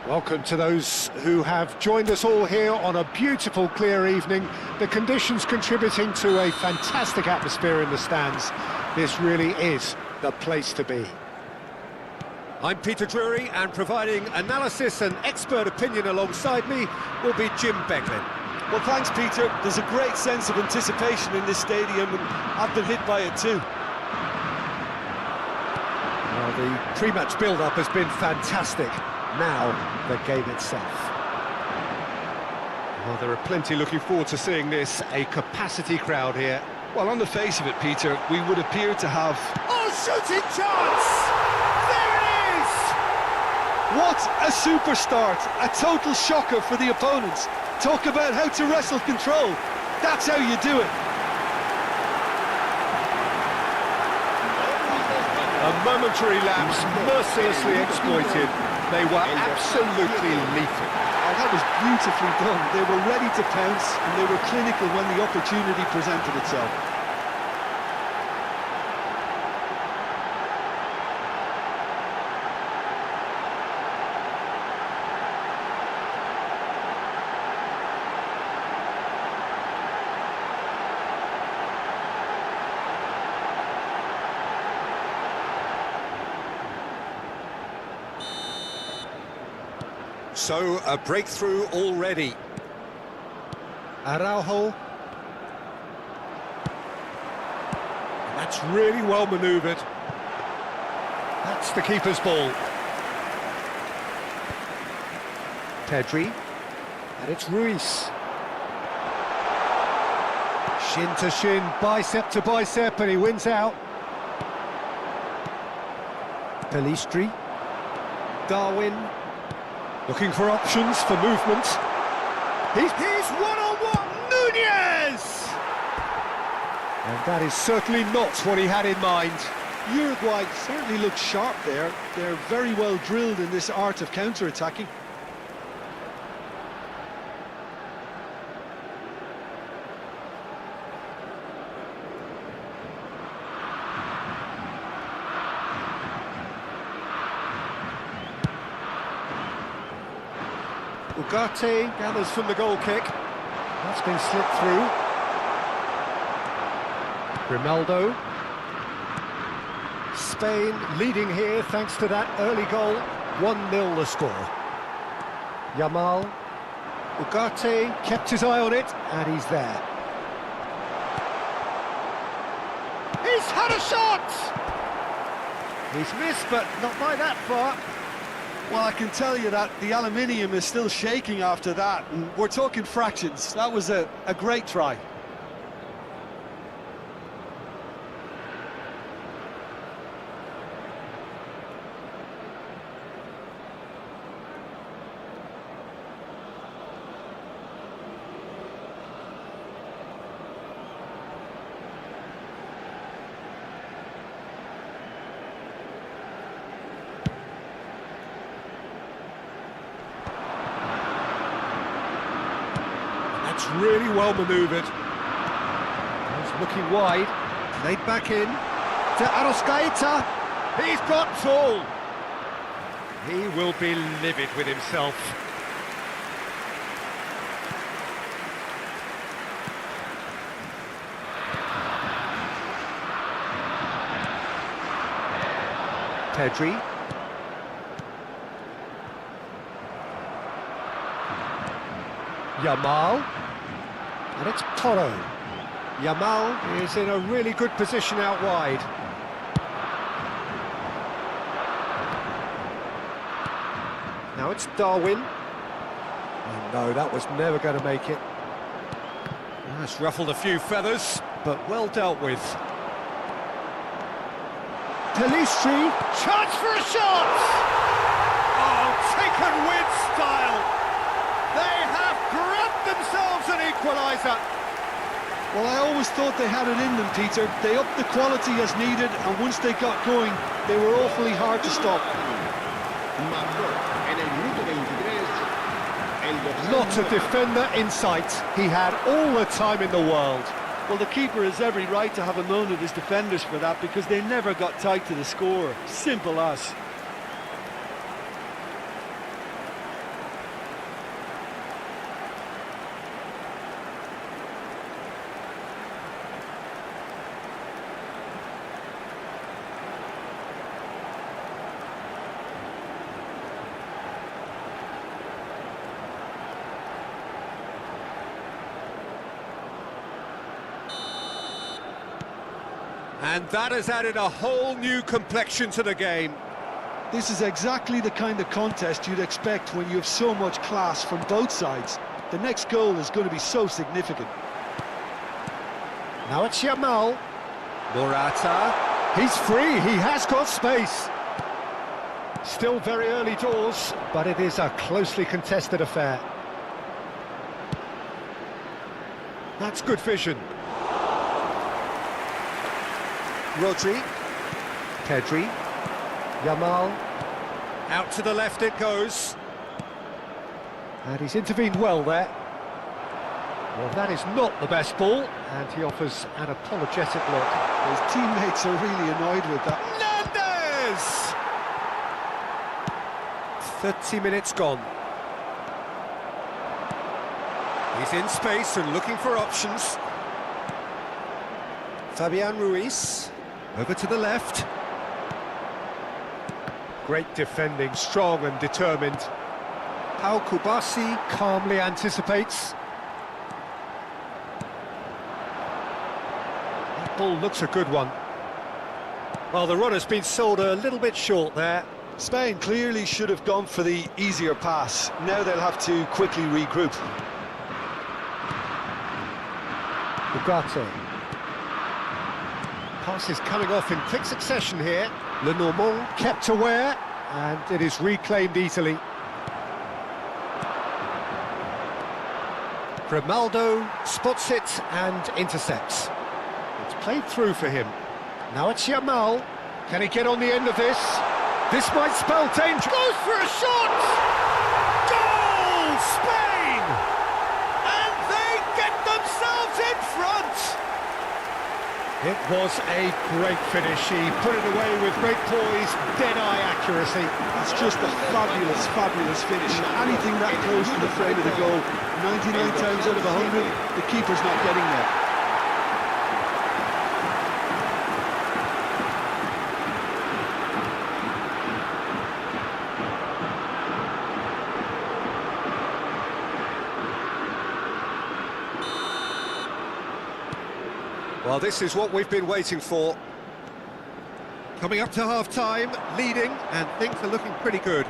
Welcome to those who have joined us all here on a beautiful, clear evening. The conditions contributing to a fantastic atmosphere in the stands. This really is the place to be. I'm Peter Drury, and providing analysis and expert opinion alongside me will be Jim Beglin. Well, thanks, Peter. There's a great sense of anticipation in this stadium, and I've been hit by it too. Well, the pre-match build-up has been fantastic. Now, the game itself. Well, there are plenty looking forward to seeing this, a capacity crowd here. Well, on the face of it, Peter, we would appear to have... Oh, shooting chance! There it is! What a super start! A total shocker for the opponents. Talk about how to wrestle control. That's how you do it. A momentary lapse, mercilessly exploited. They were absolutely lethal. Oh, that was beautifully done. They were ready to pounce, and they were clinical when the opportunity presented itself. So, a breakthrough already. Araujo. And that's really well manoeuvred. That's the keeper's ball. Pedri. And it's Ruiz. Shin to shin, bicep to bicep, and he wins out. Pelistri. Darwin. Looking for options for movement. He's one-on-one, Nunez! And that is certainly not what he had in mind. Uruguay certainly looked sharp there. They're very well drilled in this art of counter-attacking. Ugarte gathers from the goal kick. That's been slipped through. Grimaldo. Spain leading here thanks to that early goal. 1-0 the score. Yamal. Ugarte kept his eye on it, and he's there. He's had a shot! He's missed, but not by that far. Well, I can tell you that the aluminium is still shaking after that, and we're talking fractions. That was a great try. That's really well manoeuvred. He's looking wide. Played back in to Arrascaeta. He's got tall. He will be livid with himself. Pedri. Yamal, and it's Toro. Yamal is in a really good position out wide. Now it's Darwin. Oh no, that was never going to make it. That's ruffled a few feathers, but well dealt with. Pelistri, chance for a shot! Oh, taken with style! They have grabbed themselves an equaliser. Well, I always thought they had it in them, Peter. They upped the quality as needed, and once they got going, they were awfully hard to stop. Not a defender in sight. He had all the time in the world. Well, the keeper has every right to have a moan at his defenders for that, because they never got tight to the score. Simple as. And that has added a whole new complexion to the game. This is exactly the kind of contest you'd expect when you have so much class from both sides. The next goal is going to be so significant. Now it's Yamal. Morata. He's free, he has got space. Still very early doors, but it is a closely contested affair. That's good vision. Rodri. Pedri. Yamal. Out to the left it goes. And he's intervened well there. Well, that is not the best ball, and he offers an apologetic look. His teammates are really annoyed with that. Nandez! 30 minutes gone. He's in space and looking for options. Fabian Ruiz, over to the left. Great defending, strong and determined. Pau Kubasi calmly anticipates. That ball looks a good one. Well, the run has been sold a little bit short there. Spain clearly should have gone for the easier pass. Now they'll have to quickly regroup. Ugarte. Pass is coming off in quick succession here. Lenormand kept aware, and it is reclaimed easily. Grimaldo spots it and intercepts. It's played through for him. Now it's Yamal. Can he get on the end of this? This might spell danger. Goes for a shot! Goal! Spain! And they get themselves in front! It was a great finish. He put it away with great poise, dead-eye accuracy. That's just a fabulous, fabulous finish. Anything that close to the frame of the goal, 99 times out of 100, the keeper's not getting there. Well, this is what we've been waiting for. Coming up to half-time, leading, and things are looking pretty good.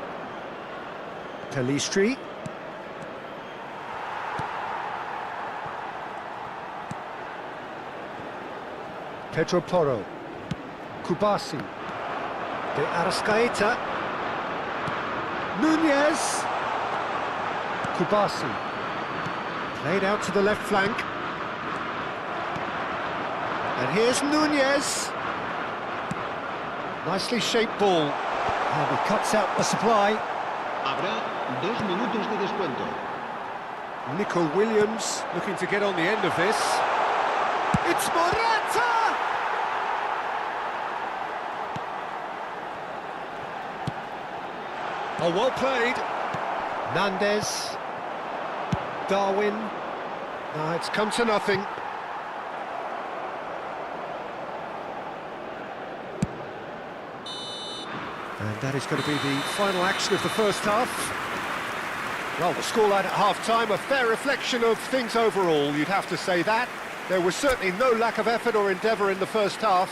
Pelistri. Pedro Porro. Kubasi. De Arrascaeta. Nunez. Kubasi. Played out to the left flank. And here's Nunez. Nicely shaped ball. And he cuts out the supply. Habrá 2 minutos de descuento. Nico Williams looking to get on the end of this. It's Morata! Oh, well played. Nandez. Darwin. No, it's come to nothing. And that is going to be the final action of the first half. Well, the scoreline at half-time, a fair reflection of things overall, you'd have to say that. There was certainly no lack of effort or endeavour in the first half.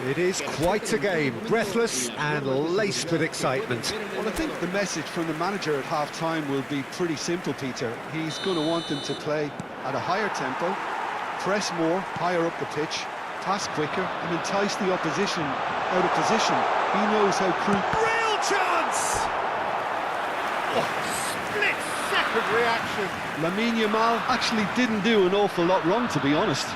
It is quite a game, breathless and laced with excitement. Well, I think the message from the manager at half-time will be pretty simple, Peter. He's going to want them to play at a higher tempo, press more, higher up the pitch, pass quicker and entice the opposition out of position. He knows how crucial. Real chance! Oh, split-second reaction. Lamine Yamal actually didn't do an awful lot wrong, to be honest.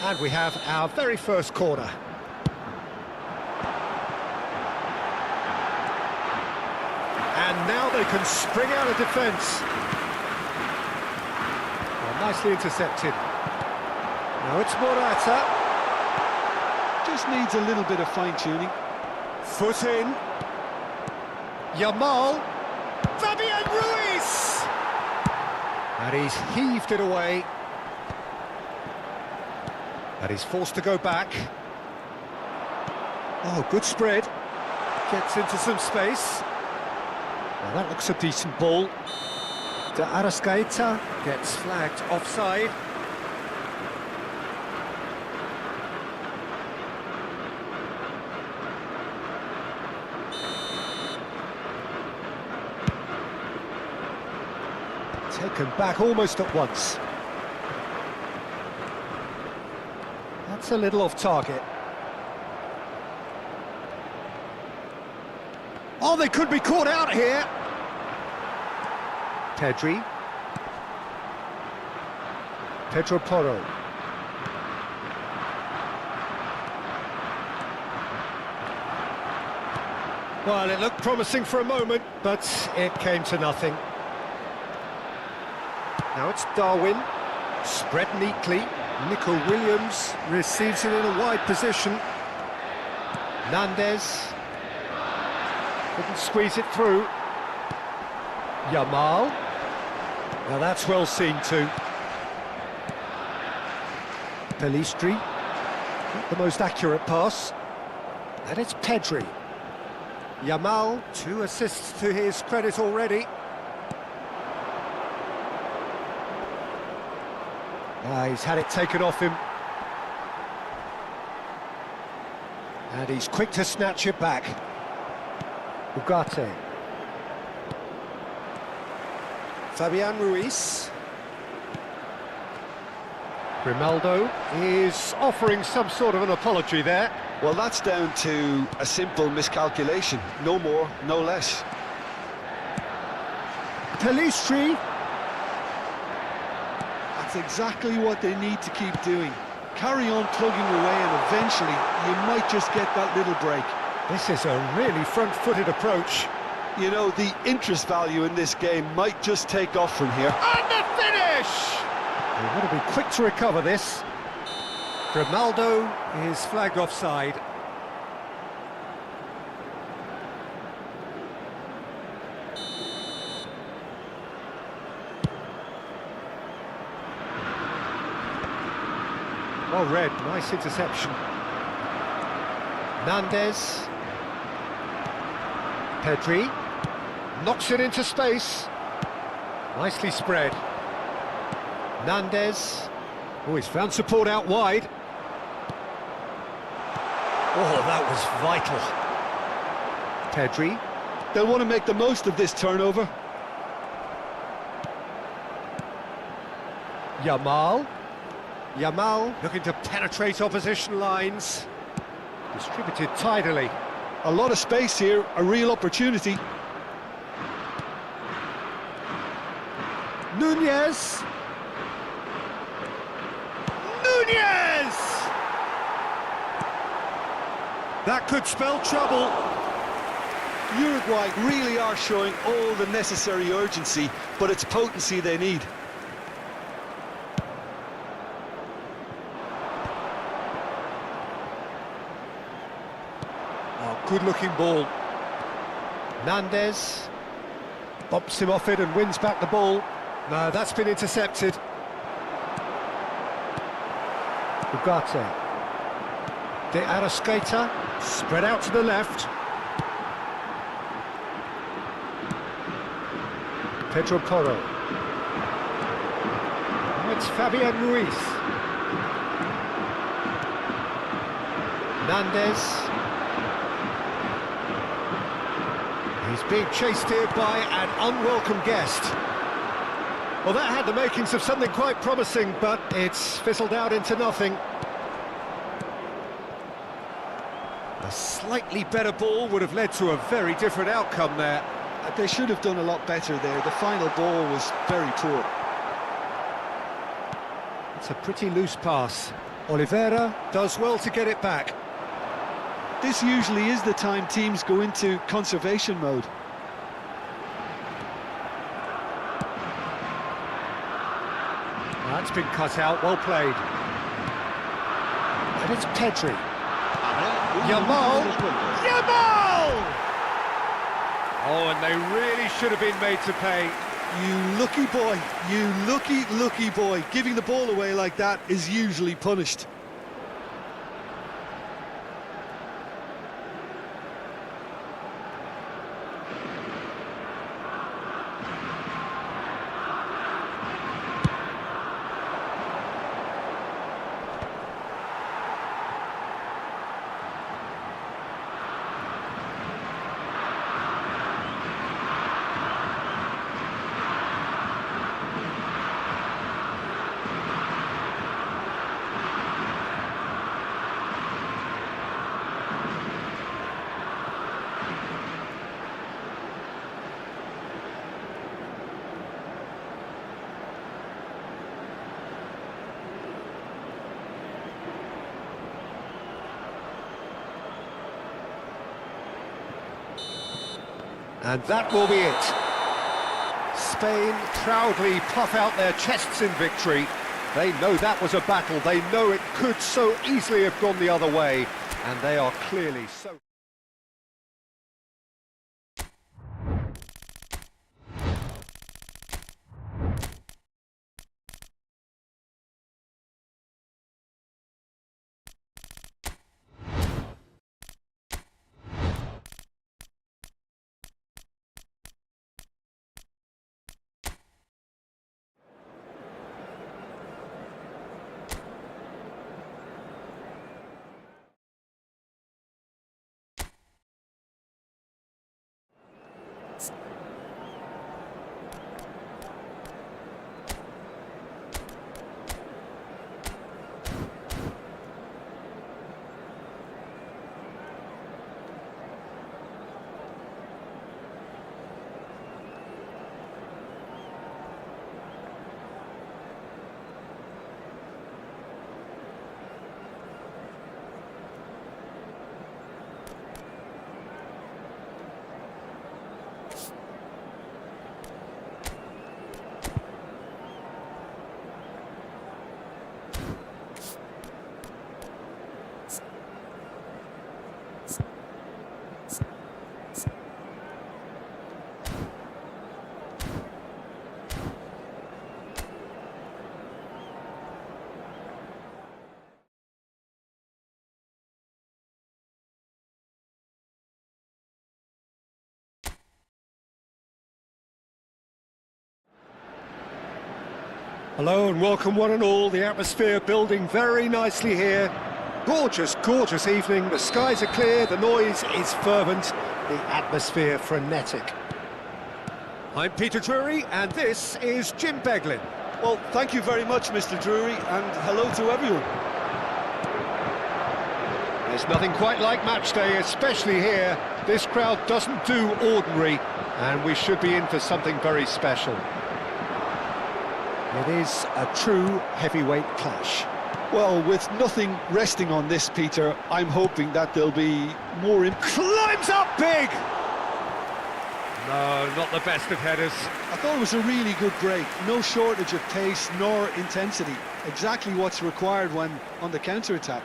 And we have our very first corner. And now they can spring out of defence. Well, nicely intercepted. Now it's Morata. Just needs a little bit of fine-tuning. Foot in. Yamal. Fabian Ruiz! And he's heaved it away. And he's forced to go back. Oh, good spread. Gets into some space. Well, that looks a decent ball. De Arrascaeta gets flagged offside. Taken back almost at once. That's a little off target. Oh, they could be caught out here. Pedri. Pedro Porro. Well, it looked promising for a moment, but it came to nothing. Now it's Darwin, spread neatly. Nico Williams receives it in a wide position. Nandez couldn't squeeze it through. Yamal. Now that's well seen too. Pelistri, not the most accurate pass. And it's Pedri. Yamal, 2 assists to his credit already. He's had it taken off him. And he's quick to snatch it back. Ugarte. Fabian Ruiz. Grimaldo is offering some sort of an apology there. Well, that's down to a simple miscalculation. No more, no less. Pelistri. That's exactly what they need to keep doing. Carry on plugging away and eventually you might just get that little break. This is a really front-footed approach. You know, the interest value in this game might just take off from here. And the finish! They want to be quick to recover this. Grimaldo is flagged offside. Well read, nice interception. Nandez. Pedri. Knocks it into space. Nicely spread. Nandez. Oh, he's found support out wide. Oh, that was vital. Pedri. They'll want to make the most of this turnover. Yamal. Yamal looking to penetrate opposition lines. Distributed tidily. A lot of space here, a real opportunity. Nunez. Nunez! That could spell trouble. Uruguay really are showing all the necessary urgency, but it's potency they need. Good-looking ball. Nandez bumps him off it and wins back the ball. No, that's been intercepted. Ugarte. De Arrascaeta spread out to the left. Pedro Porro. Now it's Fabian Ruiz. Nandez. He's being chased here by an unwelcome guest. Well, that had the makings of something quite promising, but it's fizzled out into nothing. A slightly better ball would have led to a very different outcome there. They should have done a lot better there. The final ball was very poor. It's a pretty loose pass. Oliveira does well to get it back. This usually is the time teams go into conservation mode. That's been cut out, well played. And it's Pedri. Yamal! Yamal! Oh, and they really should have been made to pay. You lucky boy, you lucky boy. Giving the ball away like that is usually punished. And that will be it. Spain proudly puff out their chests in victory. They know that was a battle. They know it could so easily have gone the other way. And they are clearly so... Hello and welcome one and all. The atmosphere building very nicely here. Gorgeous, gorgeous evening. The skies are clear, the noise is fervent, the atmosphere frenetic. I'm Peter Drury and this is Jim Beglin. Well, thank you very much, Mr. Drury, and hello to everyone. There's nothing quite like Matchday, especially here. This crowd doesn't do ordinary, and we should be in for something very special. It is a true heavyweight clash. Well, with nothing resting on this, Peter, I'm hoping that there'll be more... Climbs up big! No, not the best of headers. I thought it was a really good break. No shortage of pace nor intensity. Exactly what's required when on the counter-attack.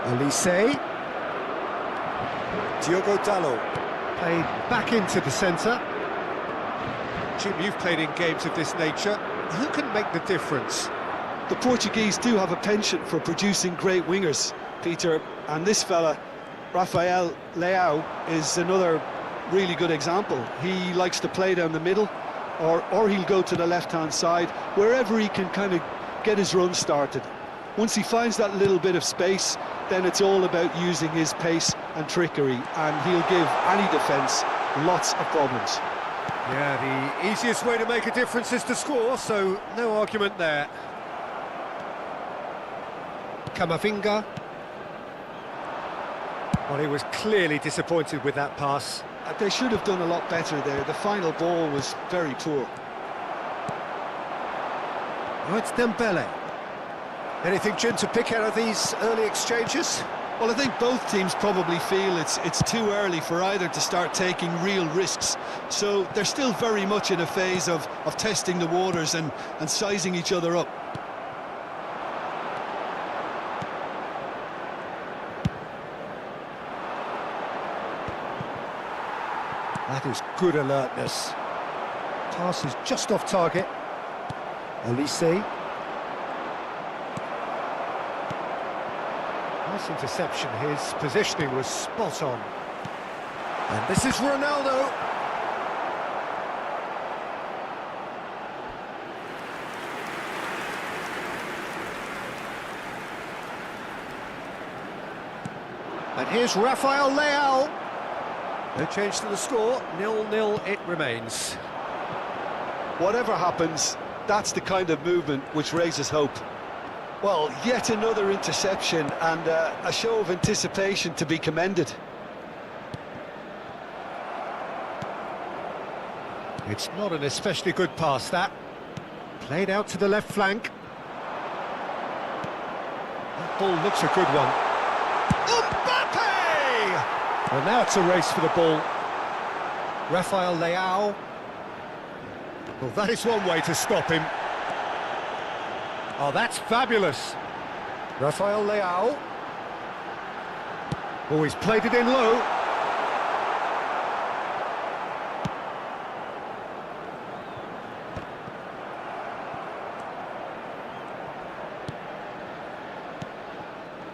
Elise, Diogo Dalot, played back into the centre. Jim, you've played in games of this nature. Who can make the difference? The Portuguese do have a penchant for producing great wingers, Peter, and this fella, Rafael Leao, is another really good example. He likes to play down the middle, or he'll go to the left-hand side, wherever he can kind of get his run started. Once he finds that little bit of space, then it's all about using his pace and trickery, and he'll give any defence lots of problems. Yeah, the easiest way to make a difference is to score, so no argument there. Camavinga. Well, he was clearly disappointed with that pass. They should have done a lot better there. The final ball was very poor. Oh, it's Dembele. Anything, Jim, to pick out of these early exchanges? Well, I think both teams probably feel it's too early for either to start taking real risks. So they're still very much in a phase of testing the waters and sizing each other up. That is good alertness. Pass is just off target. Elise. Nice interception. His positioning was spot on. And this is Ronaldo. And here's Rafael Leao. No change to the score, 0-0 it remains. Whatever happens, that's the kind of movement which raises hope. Well, yet another interception and a show of anticipation to be commended. It's not an especially good pass, that. Played out to the left flank. That ball looks a good one. Mbappe! Well, now it's a race for the ball. Rafael Leao. Well, that is one way to stop him. Oh, that's fabulous. Rafael Leao. Oh, he's played it in low.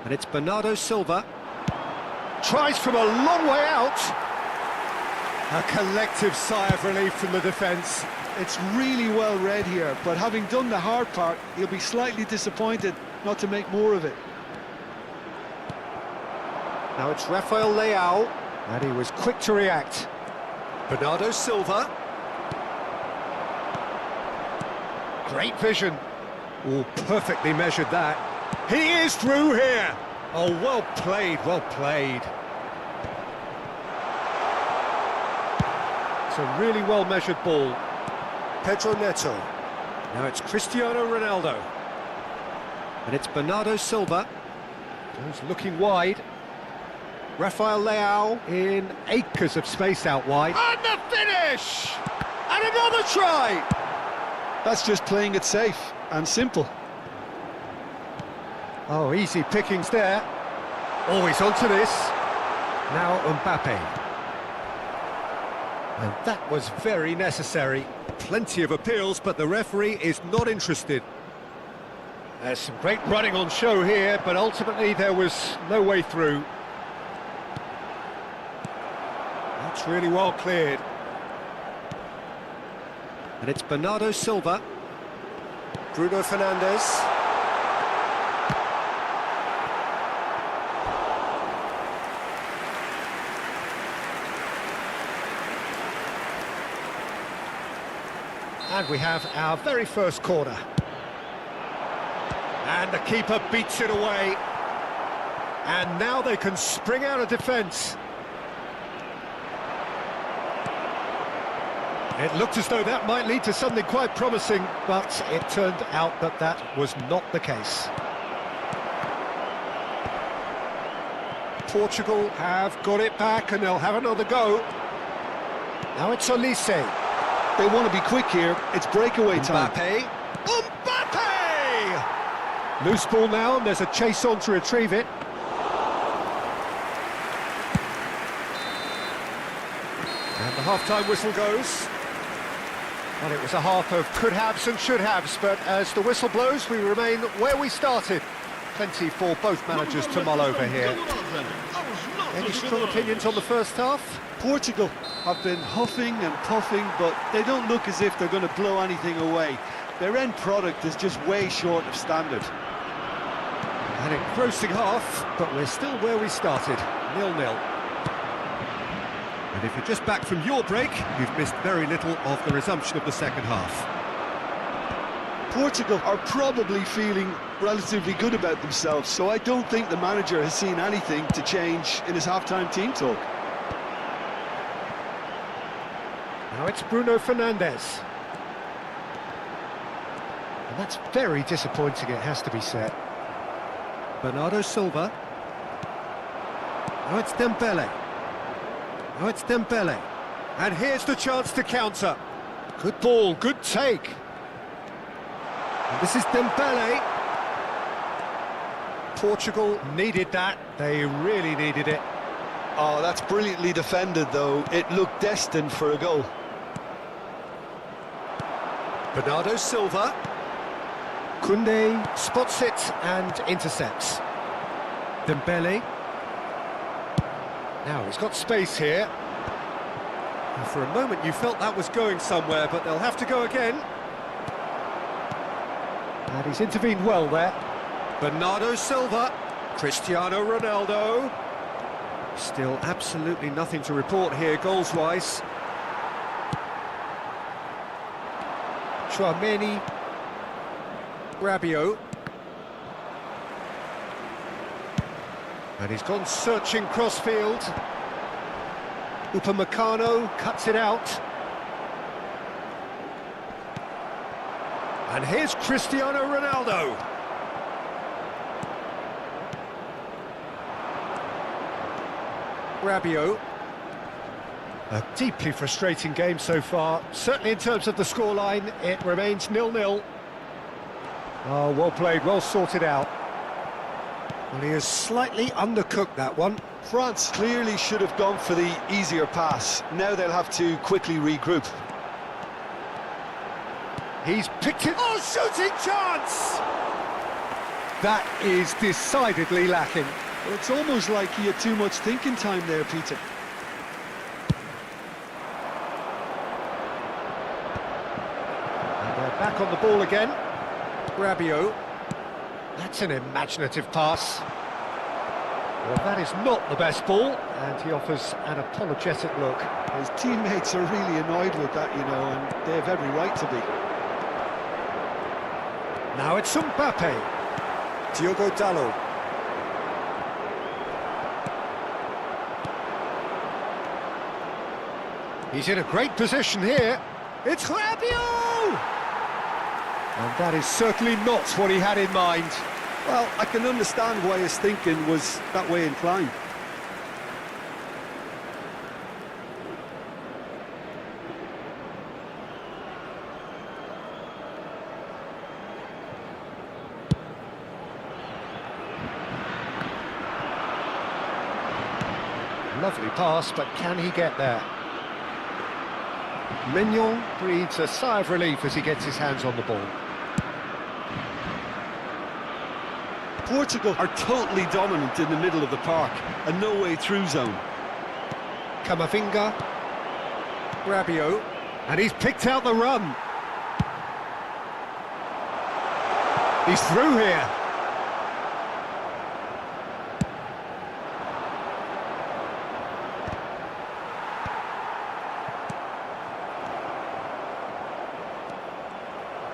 And it's Bernardo Silva. Tries from a long way out. A collective sigh of relief from the defence. It's really well read here, but having done the hard part, he'll be slightly disappointed not to make more of it. Now it's Rafael Leao, and he was quick to react. Bernardo Silva. Great vision. Oh, perfectly measured that. He is through here. Oh, well played, well played. It's a really well-measured ball. Pedro Neto. Now it's Cristiano Ronaldo. And it's Bernardo Silva. Goes looking wide. Rafael Leao in acres of space out wide. And the finish! And another try! That's just playing it safe and simple. Oh, easy pickings there. Oh, he's onto this. Now Mbappe. And that was very necessary. Plenty of appeals, but the referee is not interested. There's some great running on show here, but ultimately there was no way through. That's really well cleared. And it's Bernardo Silva. Bruno Fernandes. And we have our very first corner. And the keeper beats it away. And now they can spring out of defence. It looked as though that might lead to something quite promising, but it turned out that that was not the case. Portugal have got it back and they'll have another go. Now it's Olise. They want to be quick here. It's breakaway time. Mbappe. Mbappe! Loose ball now, and there's a chase on to retrieve it. And the half-time whistle goes. Well, it was a half of could-haves and should-haves, but as the whistle blows, we remain where we started. Plenty for both managers to mull over here. Any strong opinions on the first half? Portugal have been huffing and puffing, but they don't look as if they're going to blow anything away. Their end product is just way short of standard. An engrossing half, but we're still where we started, 0-0. And if you're just back from your break, you've missed very little of the resumption of the second half. Portugal are probably feeling relatively good about themselves, so I don't think the manager has seen anything to change in his half-time team talk. Now it's Bruno Fernandes. And that's very disappointing, it has to be said. Bernardo Silva. Now it's Dembele. Now it's Dembele. And here's the chance to counter. Good ball, good take. And this is Dembele. Portugal needed that. They really needed it. Oh, that's brilliantly defended, though. It looked destined for a goal. Bernardo Silva. Koundé spots it and intercepts. Dembele. Now he's got space here. And for a moment you felt that was going somewhere, but they'll have to go again. And he's intervened well there. Bernardo Silva. Cristiano Ronaldo. Still absolutely nothing to report here goals-wise. Tchouaméni. Rabiot. And he's gone searching crossfield. Upamecano cuts it out. And here's Cristiano Ronaldo. Rabiot. A deeply frustrating game so far. Certainly in terms of the scoreline, it remains 0-0. Oh, well played, well sorted out. Well, he has slightly undercooked that one. France clearly should have gone for the easier pass. Now they'll have to quickly regroup. He's picked it. Oh, shooting chance! That is decidedly lacking. Well, it's almost like he had too much thinking time there, Peter. And they're back on the ball again. Rabiot. That's an imaginative pass. Well, that is not the best ball, and he offers an apologetic look. His teammates are really annoyed with that, you know, and they have every right to be. Now it's Mbappe. Diogo Dalot. He's in a great position here. It's Rabiot! And that is certainly not what he had in mind. Well, I can understand why his thinking was that way inclined. Lovely pass, but can he get there? Mignon breathes a sigh of relief as he gets his hands on the ball. Portugal are totally dominant in the middle of the park, a no-way-through zone. Camavinga. Rabiot. And he's picked out the run. He's through here.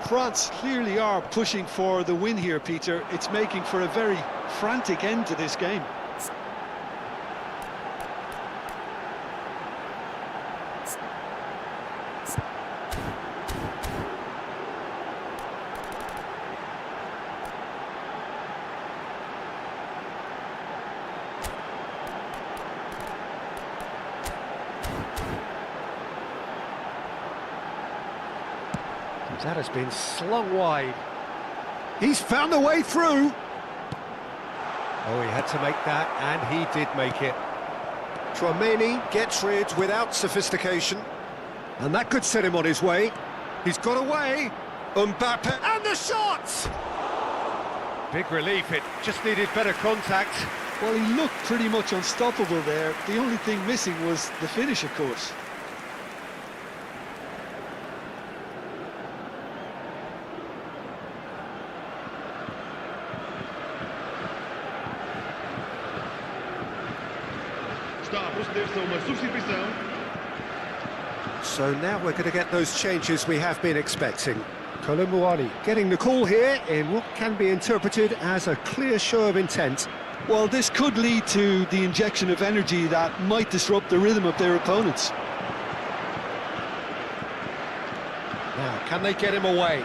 France clearly are pushing for the win here, Peter. It's making for a very frantic end to this game. That has been slung wide. He's found a way through. Oh, he had to make that, and he did make it. Tchouaméni gets rid without sophistication. And that could set him on his way. He's got away. Mbappe, and the shot! Big relief, it just needed better contact. Well, he looked pretty much unstoppable there. The only thing missing was the finish, of course. So now we're going to get those changes we have been expecting. Colomboani getting the call here in what can be interpreted as a clear show of intent. Well, this could lead to the injection of energy that might disrupt the rhythm of their opponents. Now, can they get him away?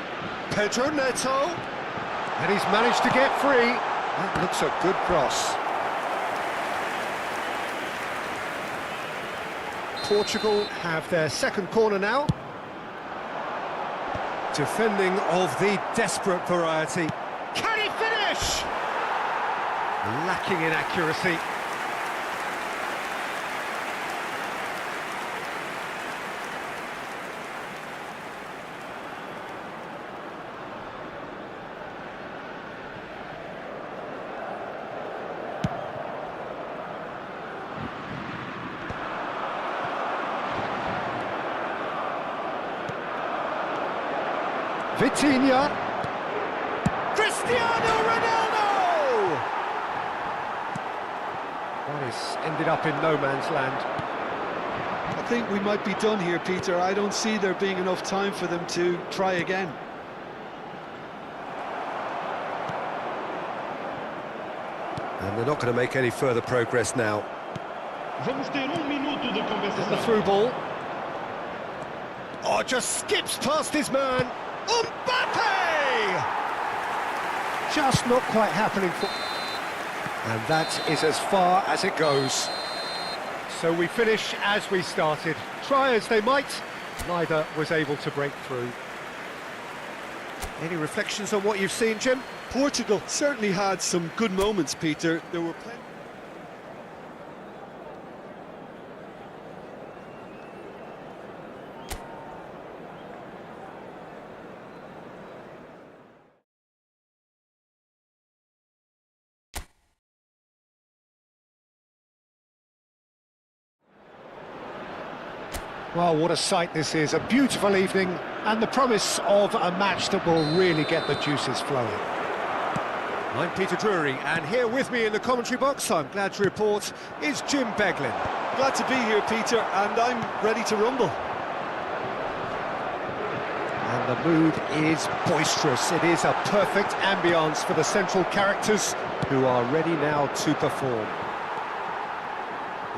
Pedro Neto, and he's managed to get free. That looks a good cross. Portugal have their second corner now. Defending of the desperate variety. Can he finish? Lacking in accuracy. Vitinha. Cristiano Ronaldo! That is ended up in no man's land. I think we might be done here, Peter. I don't see there being enough time for them to try again. And they're not going to make any further progress now. Vamos ter minuto de The compensação. through ball. Oh, just skips past his man. Mbappe! Just not quite happening for... And that is as far as it goes. So we finish as we started. Try as they might, neither was able to break through. Any reflections on what you've seen, Jim? Portugal certainly had some good moments, Peter. There were plenty. Well, what a sight this is. A beautiful evening and the promise of a match that will really get the juices flowing. I'm Peter Drury, and here with me in the commentary box, I'm glad to report, is Jim Beglin. Glad to be here, Peter, and I'm ready to rumble. And the mood is boisterous. It is a perfect ambience for the central characters who are ready now to perform.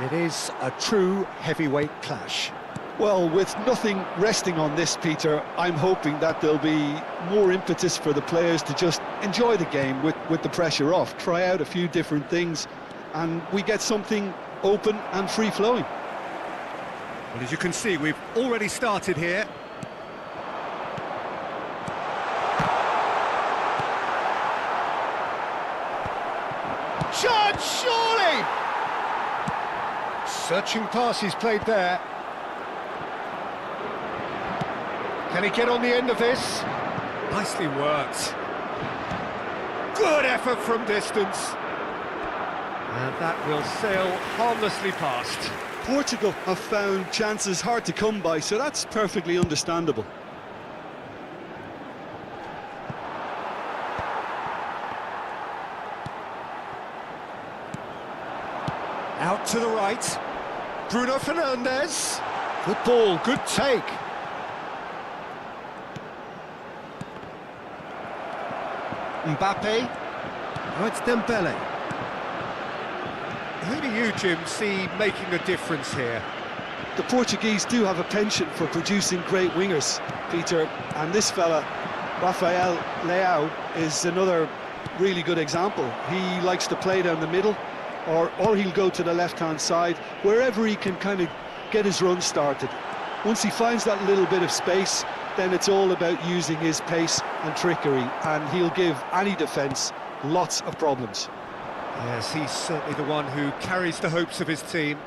It is a true heavyweight clash. Well, with nothing resting on this, Peter, I'm hoping that there'll be more impetus for the players to just enjoy the game with the pressure off, try out a few different things, and we get something open and free-flowing. Well, as you can see, we've already started here. Shot, surely! Searching pass he's played there. Can he get on the end of this? Nicely worked. Good effort from distance. And that will sail harmlessly past. Portugal have found chances hard to come by, so that's perfectly understandable. Out to the right. Bruno Fernandes. Good ball, good take. Mbappe. Oh, it's Dembele. Who do you, Jim, see making the difference here? The Portuguese do have a penchant for producing great wingers, Peter, and this fella, Rafael Leao, is another really good example. He likes to play down the middle, or he'll go to the left-hand side, wherever he can kind of get his run started. Once he finds that little bit of space, then it's all about using his pace and trickery, and he'll give any defence lots of problems. Yes, he's certainly the one who carries the hopes of his team.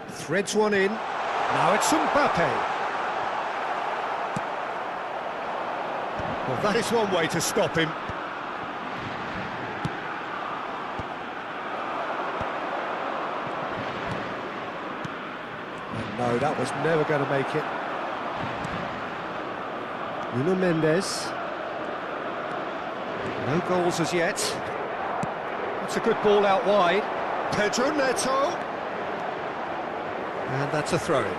Threads one in. Now it's Mbappe. Well, that is one way to stop him. And no, that was never going to make it. Nuno Mendes. No goals as yet. That's a good ball out wide. Pedro Neto. And that's a throw-in.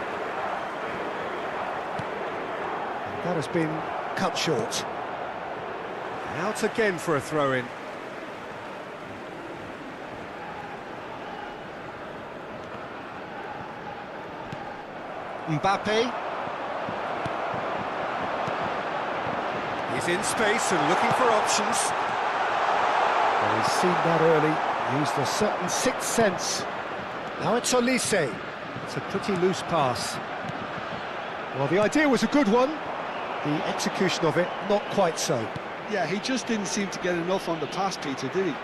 That has been cut short. Out again for a throw-in. Mbappe. He's in space and looking for options. Well, he's seen that early, used a certain sixth sense. Now it's Olise. It's a pretty loose pass. Well, the idea was a good one. The execution of it, not quite so. Yeah, he just didn't seem to get enough on the pass, Peter, did he?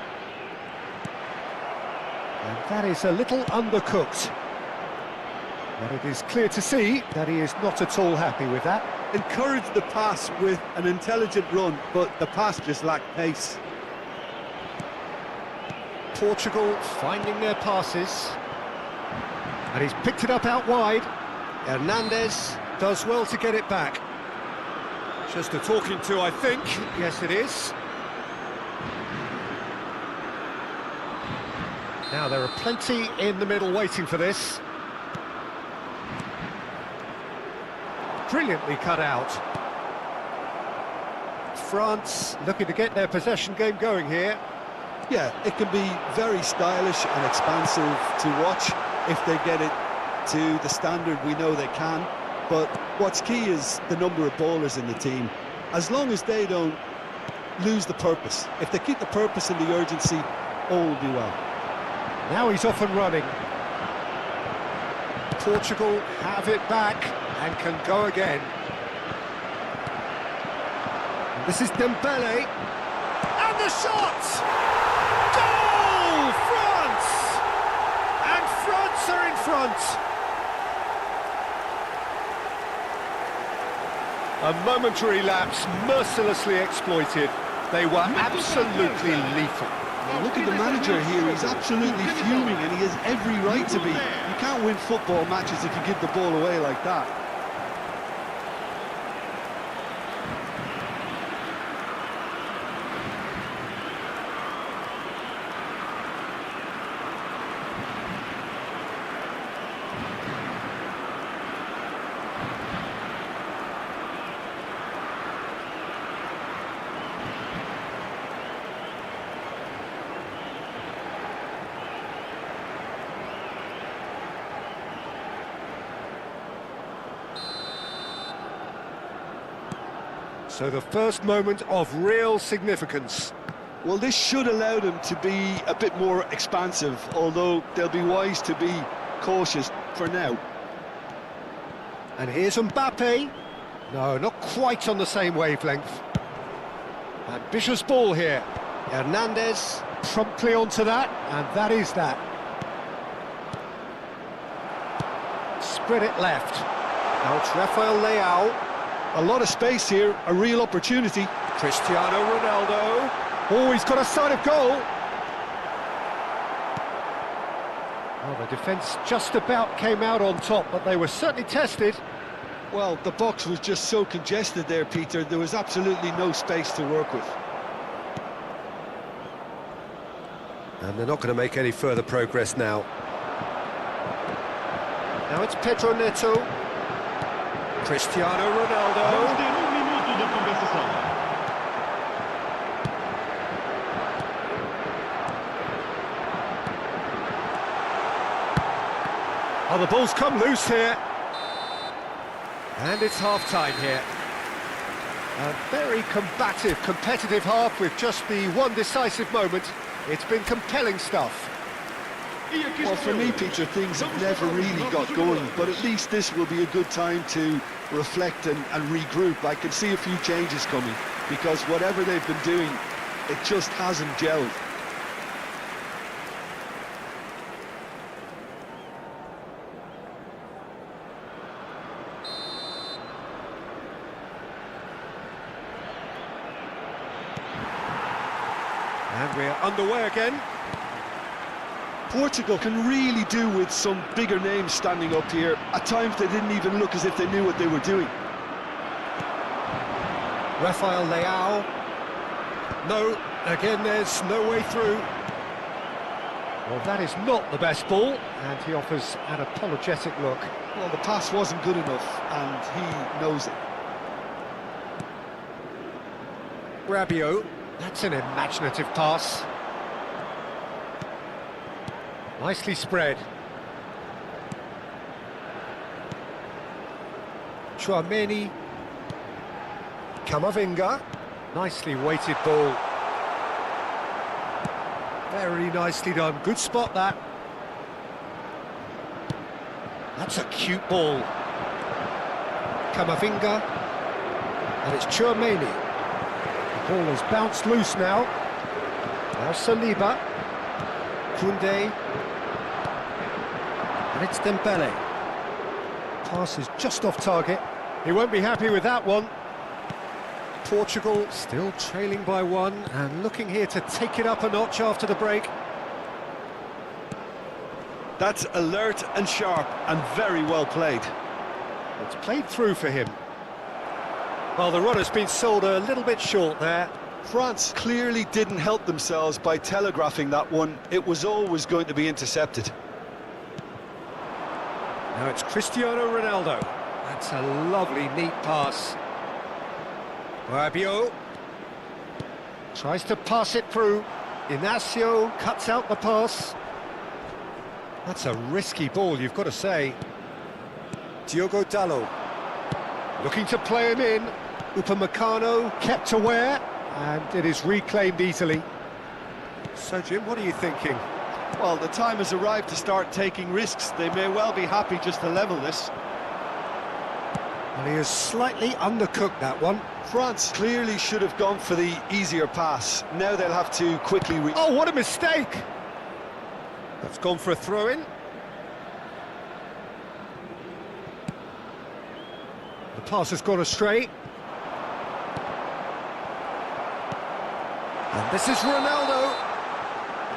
And that is a little undercooked. But it is clear to see that he is not at all happy with that. Encouraged the pass with an intelligent run, but the pass just lacked pace. Portugal finding their passes. And he's picked it up out wide. Hernandez does well to get it back. Just a talking to, I think. Yes, it is. Now, there are plenty in the middle waiting for this. Brilliantly cut out. France looking to get their possession game going here. Yeah, it can be very stylish and expansive to watch if they get it to the standard we know they can. But what's key is the number of ballers in the team. As long as they don't lose the purpose, if they keep the purpose and the urgency, all will be well. Now he's off and running. Portugal have it back and can go again. This is Dembele. And the shot! Goal! France! And France are in front. A momentary lapse, mercilessly exploited. They were absolutely lethal. Look at the manager here, he's absolutely fuming and he has every right to be. You can't win football matches if you give the ball away like that. So the first moment of real significance. Well, this should allow them to be a bit more expansive, although they'll be wise to be cautious for now. And here's Mbappe. No, not quite on the same wavelength. Ambitious ball here. Hernandez promptly onto that, and that is that. Spread it left. Now it's Rafael Leao. A lot of space here, a real opportunity. Cristiano Ronaldo. Oh, he's got a sight of goal. Well, the defence just about came out on top, but they were certainly tested. Well, the box was just so congested there, Peter. There was absolutely no space to work with. And they're not going to make any further progress now. Now it's Pedro Neto. Cristiano Ronaldo. Vamos ter minuto de compensação. Oh, the ball's come loose here. And it's half-time here. A very combative, competitive half with just the one decisive moment. It's been compelling stuff. Well, for me, Peter, things have never really got going, but at least this will be a good time to reflect and regroup. I can see a few changes coming, because whatever they've been doing, it just hasn't gelled. And we're underway again. Portugal can really do with some bigger names standing up here. At times they didn't even look as if they knew what they were doing. Rafael Leao. No, again there's no way through. Well, that is not the best ball, and he offers an apologetic look. Well, the pass wasn't good enough, and he knows it. Rabiot. That's an imaginative pass. Nicely spread. Chouameni. Camavinga. Nicely weighted ball. Very nicely done. Good spot, that. That's a cute ball. Camavinga. And it's Chouameni. The ball has bounced loose now. Now Saliba. Koundé. And it's Dembele. Pass is just off target. He won't be happy with that one. Portugal still trailing by one and looking here to take it up a notch after the break. That's alert and sharp and very well played. It's played through for him. Well, the run has been sold a little bit short there. France clearly didn't help themselves by telegraphing that one. It was always going to be intercepted. Now it's Cristiano Ronaldo. That's a lovely, neat pass. Rabiot tries to pass it through. Inacio cuts out the pass. That's a risky ball, you've got to say. Diogo Dalot. Looking to play him in. Upamecano kept aware, and it is reclaimed easily. So, Jim, what are you thinking? Well, the time has arrived to start taking risks. They may well be happy just to level this. And he has slightly undercooked that one. France clearly should have gone for the easier pass. Now they'll have to quickly... Oh, what a mistake! That's gone for a throw-in. The pass has gone astray. And this is Ronaldo.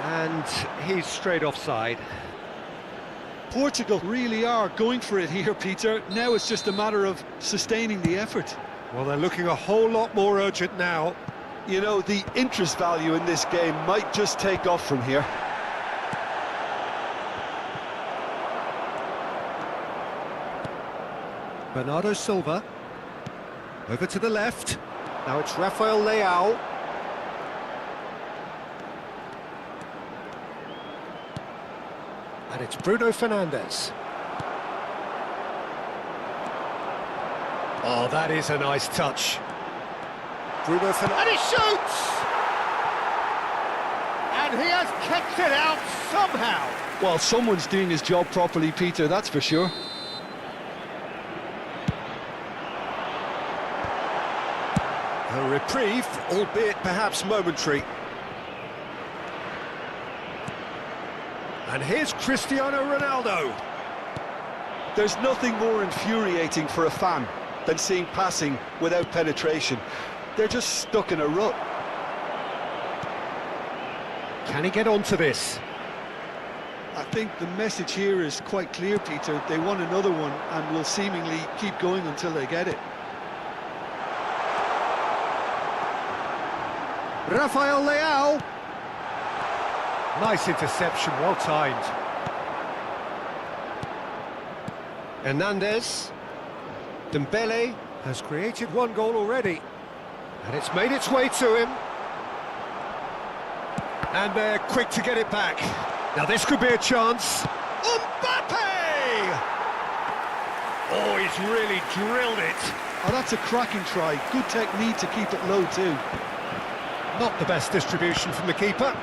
And he's straight offside. Portugal really are going for it here, Peter. Now it's just a matter of sustaining the effort. Well, they're looking a whole lot more urgent now. You know, the interest value in this game might just take off from here. Bernardo Silva. Over to the left. Now it's Rafael Leao. And it's Bruno Fernandes. Oh, that is a nice touch. Bruno Fernandes. And he shoots! And he has kicked it out somehow. Well, someone's doing his job properly, Peter, that's for sure. A reprieve, albeit perhaps momentary. And here's Cristiano Ronaldo. There's nothing more infuriating for a fan than seeing passing without penetration. They're just stuck in a rut. Can he get onto this? I think the message here is quite clear, Peter. They want another one and will seemingly keep going until they get it. Rafael Leao. Nice interception, well timed. Hernandez. Dembele has created one goal already. And it's made its way to him. And they're quick to get it back. Now this could be a chance. Mbappe! Oh, he's really drilled it. Oh, that's a cracking try. Good technique to keep it low too. Not the best distribution from the keeper.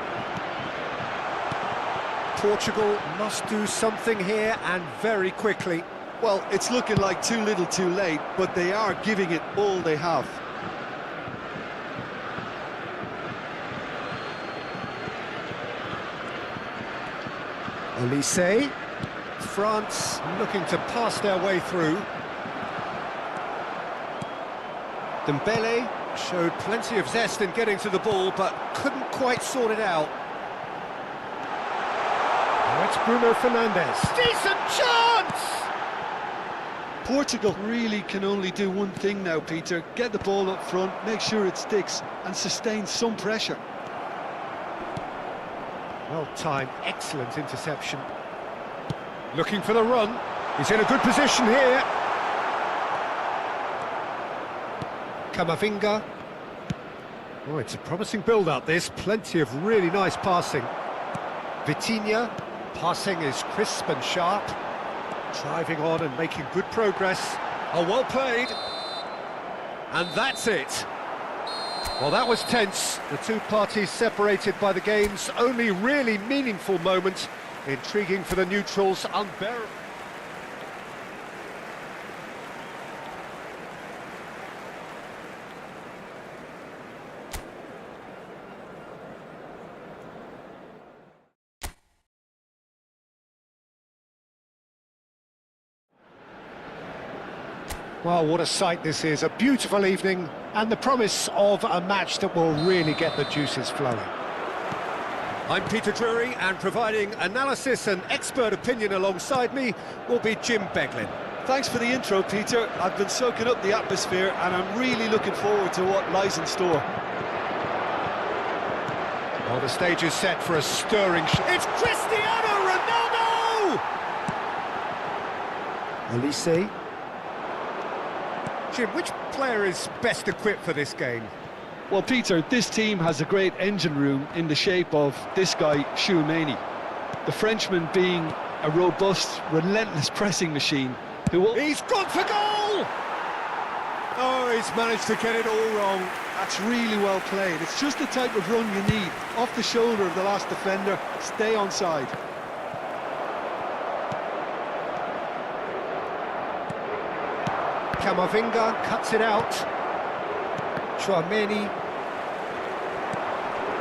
Portugal must do something here, and very quickly. Well, it's looking like too little too late, but they are giving it all they have. Elise. France looking to pass their way through. Dembele showed plenty of zest in getting to the ball, but couldn't quite sort it out. Now it's Bruno Fernandes. Decent chance! Portugal really can only do one thing now, Peter. Get the ball up front, make sure it sticks, and sustain some pressure. Well timed, excellent interception. Looking for the run. He's in a good position here. Camavinga. Oh, it's a promising build-up, this. Plenty of really nice passing. Vitinha. Passing is crisp and sharp. Driving on and making good progress. Oh, well played. And that's it. Well, that was tense. The two parties separated by the game's only really meaningful moment. Intriguing for the neutrals, unbearable. Well, what a sight this is. A beautiful evening and the promise of a match that will really get the juices flowing. I'm Peter Drury, and providing analysis and expert opinion alongside me will be Jim Beglin. Thanks for the intro, Peter. I've been soaking up the atmosphere and I'm really looking forward to what lies in store. Well, the stage is set for a stirring It's Cristiano Ronaldo! Elise. Jim, which player is best equipped for this game? Well, Peter, this team has a great engine room in the shape of this guy, Tchouaméni. The Frenchman being a robust, relentless pressing machine who... He's gone for goal! Oh, he's managed to get it all wrong. That's really well played. It's just the type of run you need. Off the shoulder of the last defender, stay onside. Camavinga cuts it out. Tchouaméni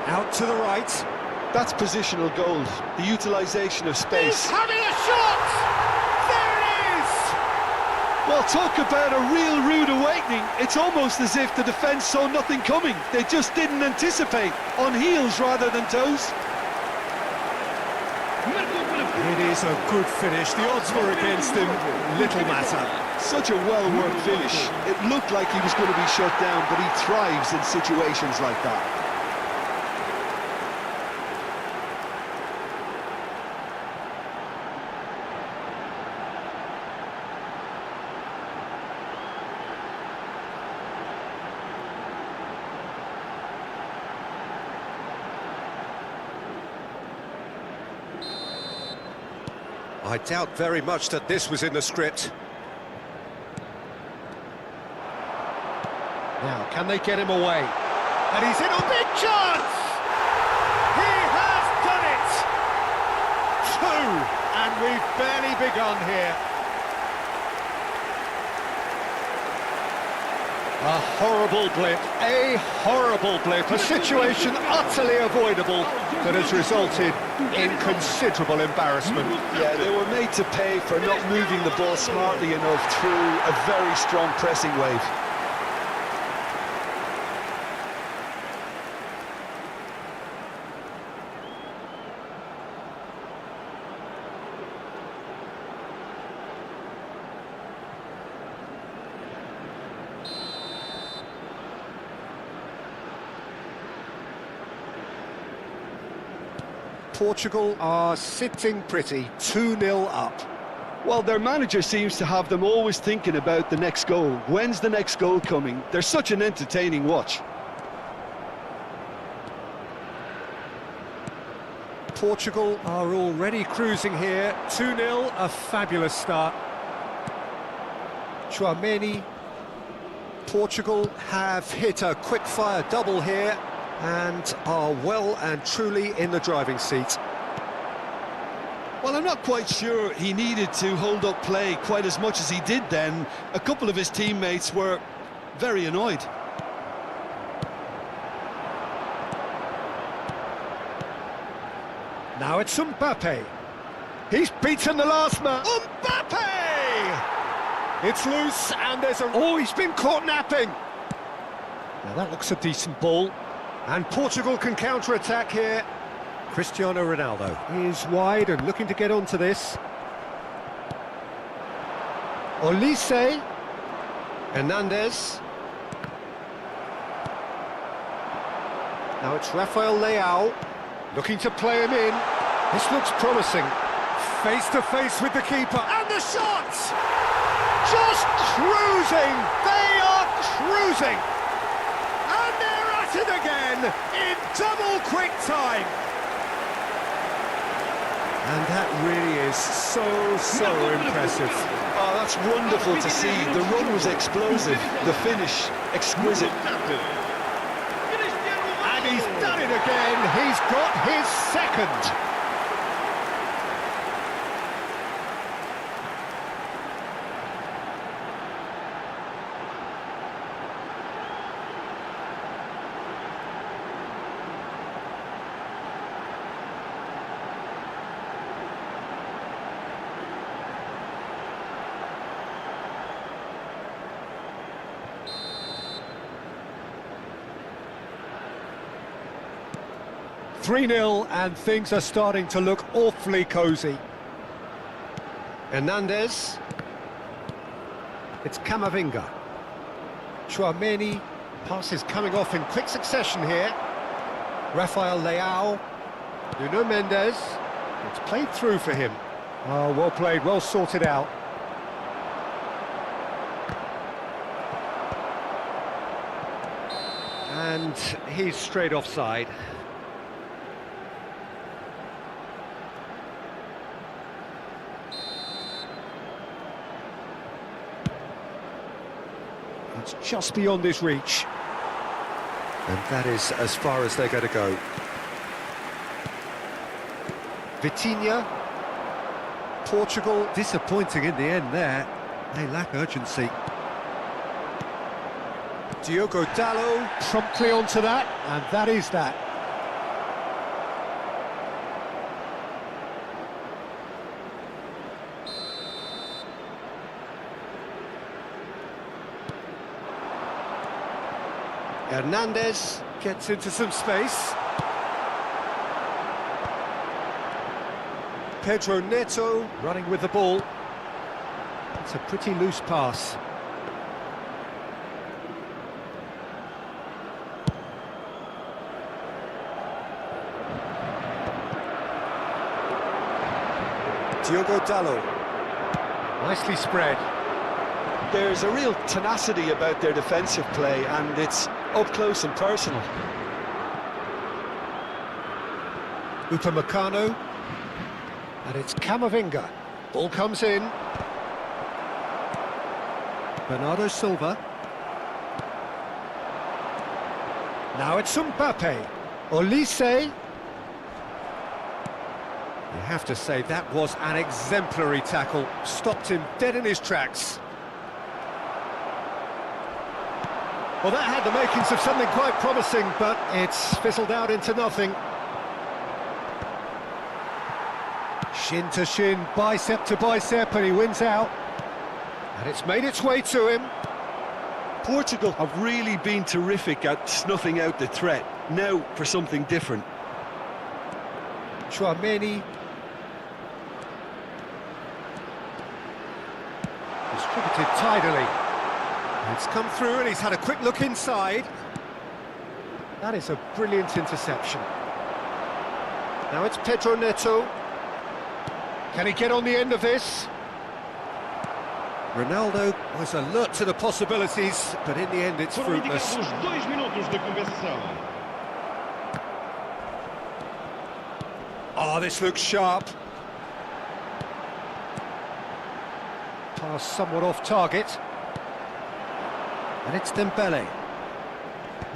out to the right. That's positional gold, the utilisation of space. He's having a shot! There it is! Well, talk about a real rude awakening. It's almost as if the defence saw nothing coming. They just didn't anticipate, on heels rather than toes. It is a good finish. The odds were against him. Little matter. Such a well-worked finish. It looked like he was going to be shut down, but he thrives in situations like that. I doubt very much that this was in the script. Now, can they get him away? And he's in a big chance! He has done it! Two! And we've barely begun here. A horrible blip, a situation utterly avoidable that has resulted in considerable embarrassment. Yeah, they were made to pay for not moving the ball smartly enough through a very strong pressing wave. Portugal are sitting pretty, 2-0 up. Well, their manager seems to have them always thinking about the next goal. When's the next goal coming? They're such an entertaining watch. Portugal are already cruising here, 2-0, a fabulous start. Tchouaméni. Portugal have hit a quick-fire double here and are well and truly in the driving seat. Well, I'm not quite sure he needed to hold up play quite as much as he did then. A couple of his teammates were very annoyed. Now it's Mbappe. He's beaten the last man. Mbappe! It's loose and there's a... Oh, he's been caught napping. Now that looks a decent ball. And Portugal can counter-attack here. Cristiano Ronaldo Is wide and looking to get onto this. Olise. Hernandez. Now it's Rafael Leao. Looking to play him in. This looks promising. Face to face with the keeper. And the shot! Just cruising! They are cruising! And they're at it again in double quick time. And that really is so impressive. Oh, that's wonderful to see. The run was explosive, the finish exquisite. And he's done it again. He's got his second. (3-0) and things are starting to look awfully cosy. Hernandez. It's Camavinga. Tchouaméni. Passes coming off in quick succession here. Rafael Leao. Nuno Mendes. It's played through for him. Oh, well played, well sorted out. And And he's straight offside. It's just beyond his reach. And that is as far as they're going to go. Vitinha. Portugal. Disappointing in the end there. They lack urgency. Diogo Dalot promptly onto that, and that is that. Hernandez gets into some space. Pedro Neto running with the ball. It's a pretty loose pass. Diogo Dalot. Nicely spread. There's a real tenacity about their defensive play, and it's up close and personal. Upamecano. And it's Camavinga. Ball comes in. Bernardo Silva. Now it's Mbappe. Olise. You have to say that was an exemplary tackle. Stopped him dead in his tracks. Well, that had the makings of something quite promising, but it's fizzled out into nothing. Shin to shin, bicep to bicep, and he wins out. And it's made its way to him. Portugal have really been terrific at snuffing out the threat. Now for something different. Tchouaméni. Distributed tidily. It's come through and he's had a quick look inside. That is a brilliant interception. Now it's Pedro Neto. Can he get on the end of this? Ronaldo was alert to the possibilities, but in the end it's Foram fruitless. indicados 2 minutos de compensação. Oh, this looks sharp. Pass somewhat off target. And it's Dembele.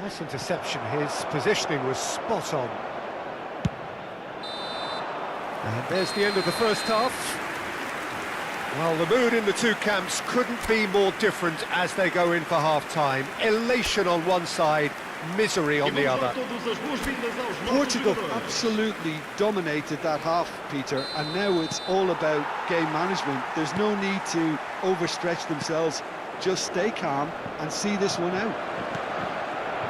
Nice interception. His positioning was spot on. And there's the end of the first half. Well, the mood in the two camps couldn't be more different as they go in for half-time. Elation on one side, misery on the other. Portugal absolutely dominated that half, Peter, and now it's all about game management. There's no need to overstretch themselves. Just stay calm and see this one out.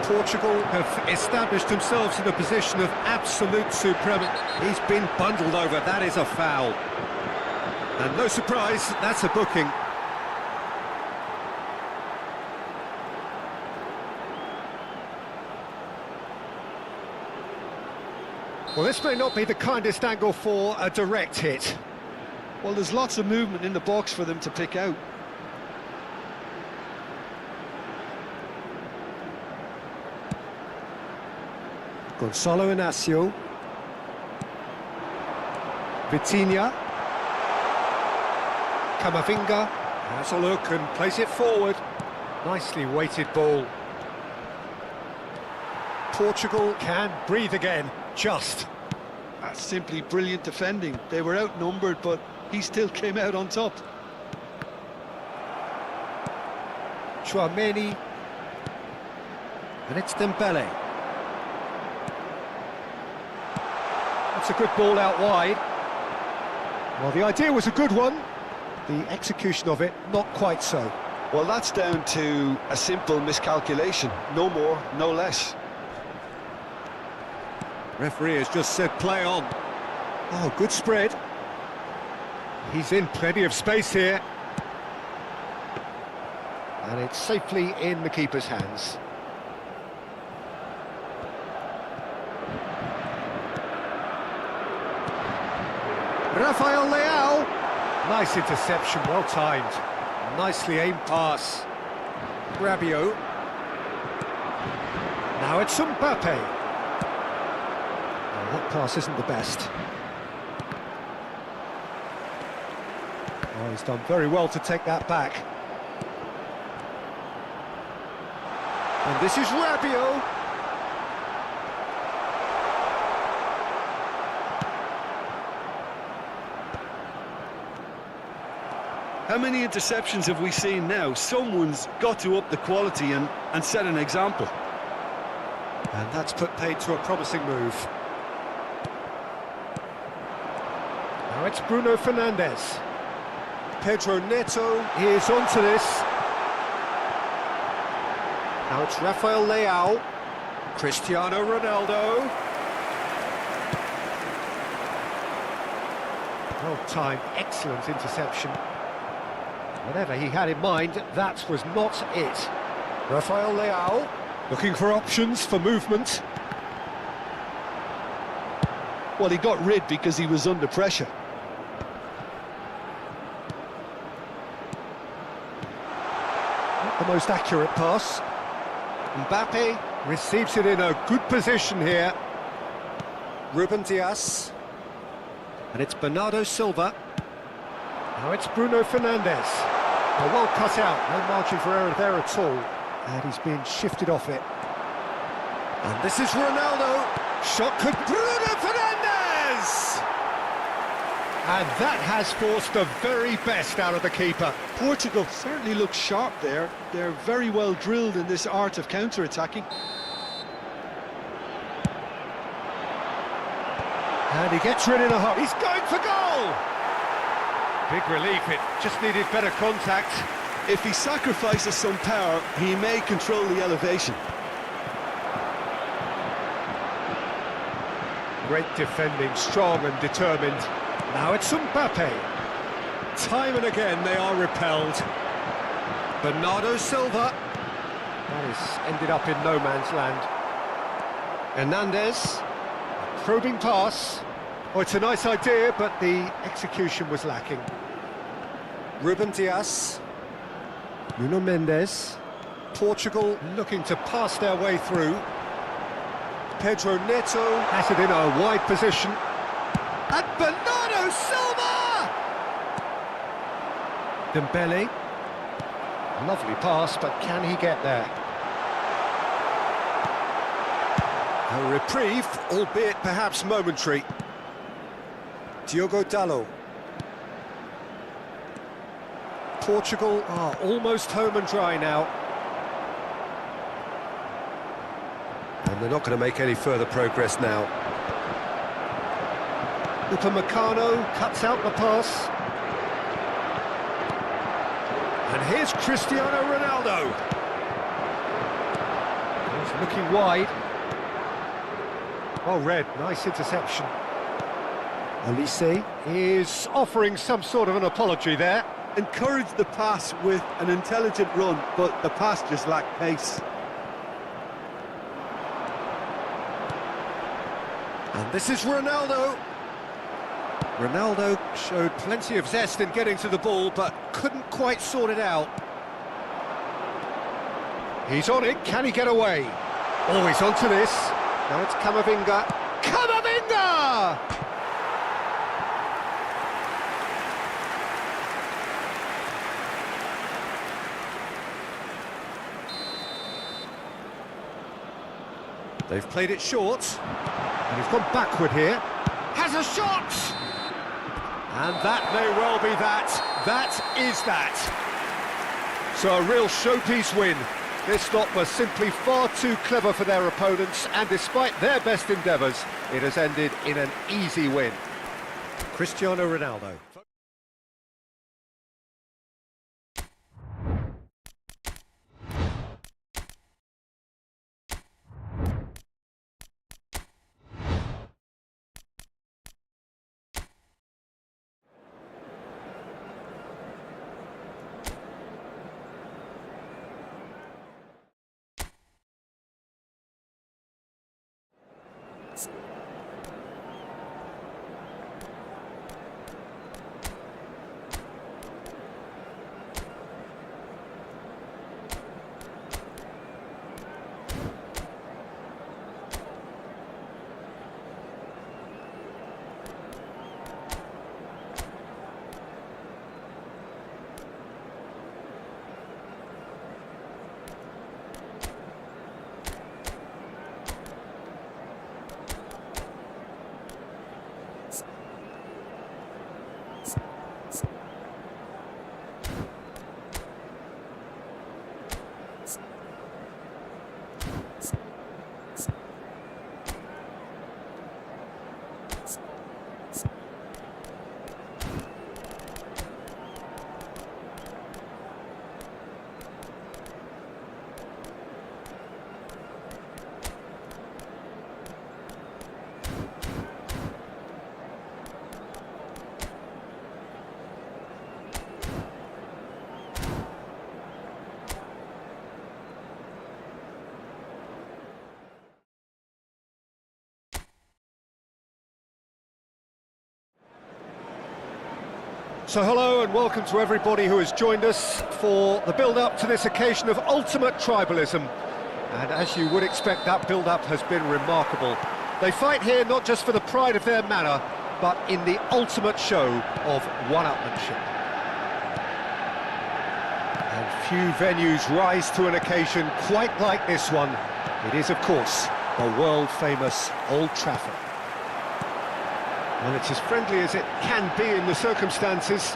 Portugal have established themselves in a position of absolute supremacy. He's been bundled over, that is a foul. And no surprise, that's a booking. Well, this may not be the kindest angle for a direct hit. Well, there's lots of movement in the box for them to pick out. Gonçalo Inácio. Vitinha. Camavinga has a look and plays it forward. Nicely weighted ball. Portugal can breathe again, just. That's simply brilliant defending. They were outnumbered, but he still came out on top. Tchouaméni. And it's Dembele. That's a good ball out wide. Well, the idea was a good one. The execution of it, not quite so. Well, that's down to a simple miscalculation. No more, no less. Referee has just said play on. Oh, good spread. He's in plenty of space here. And it's safely in the keeper's hands. Rafael Leao. Nice interception, well timed. Nicely aimed pass. Rabiot. Now Now it's Mbappe. Oh, that pass isn't the best. Oh, he's done very well to take that back. And this is Rabiot. How many interceptions have we seen now? Someone's got to up the quality and set an example. And that's put paid to a promising move. Now it's Bruno Fernandes. Pedro Neto is onto this. Now it's Rafael Leao. Cristiano Ronaldo. Well timed, excellent interception. Whatever he had in mind, that was not it. Rafael Leao, looking for options for movement. Well, he got rid because he was under pressure. Not the most accurate pass. Mbappe receives it in a good position here. Ruben Dias. And it's Bernardo Silva. Now it's Bruno Fernandes. Oh, well cut out, no margin for error there at all. And he's being shifted off it. And this is Ronaldo. Shot could Bruno Fernandes! And that has forced the very best out of the keeper. Portugal certainly look sharp there. They're very well drilled in this art of counter-attacking. And he gets rid in a hurry. He's going for goal! Big relief, it just needed better contact. If he sacrifices some power, he may control the elevation. Great defending, strong and determined. Now it's Mbappe. Time and again they are repelled. Bernardo Silva. That has ended up in no man's land. Hernandez. Probing pass. Oh, it's a nice idea, but the execution was lacking. Ruben Dias. Nuno Mendes. Portugal looking to pass their way through. Pedro Neto has it in a wide position. And Bernardo Silva! Dembele. Lovely pass, but can he get there? A reprieve, albeit perhaps momentary. Diogo Dalot. Portugal are almost home and dry now. And they're not going to make any further progress now. Upamecano cuts out the pass. And here's Cristiano Ronaldo. He's looking wide. Well read, nice interception. Olise is offering some sort of an apology there. Encouraged the pass with an intelligent run, but the pass just lacked pace. And this is Ronaldo. Ronaldo showed plenty of zest in getting to the ball, but couldn't quite sort it out. He's on it, can he get away? Oh, he's onto this. Now it's Camavinga. Camavinga! They've played it short. And he's gone backward here. Has a shot! And that may well be that. That is that. So a real showpiece win. This lot was simply far too clever for their opponents, and despite their best endeavours, it has ended in an easy win. Cristiano Ronaldo. So hello and welcome to everybody who has joined us for the build-up to this occasion of ultimate tribalism. And as you would expect, that build-up has been remarkable. They fight here not just for the pride of their manor, but in the ultimate show of one-upmanship. And few venues rise to an occasion quite like this one. It is, of course, the world-famous Old Trafford. Well, it's as friendly as it can be in the circumstances,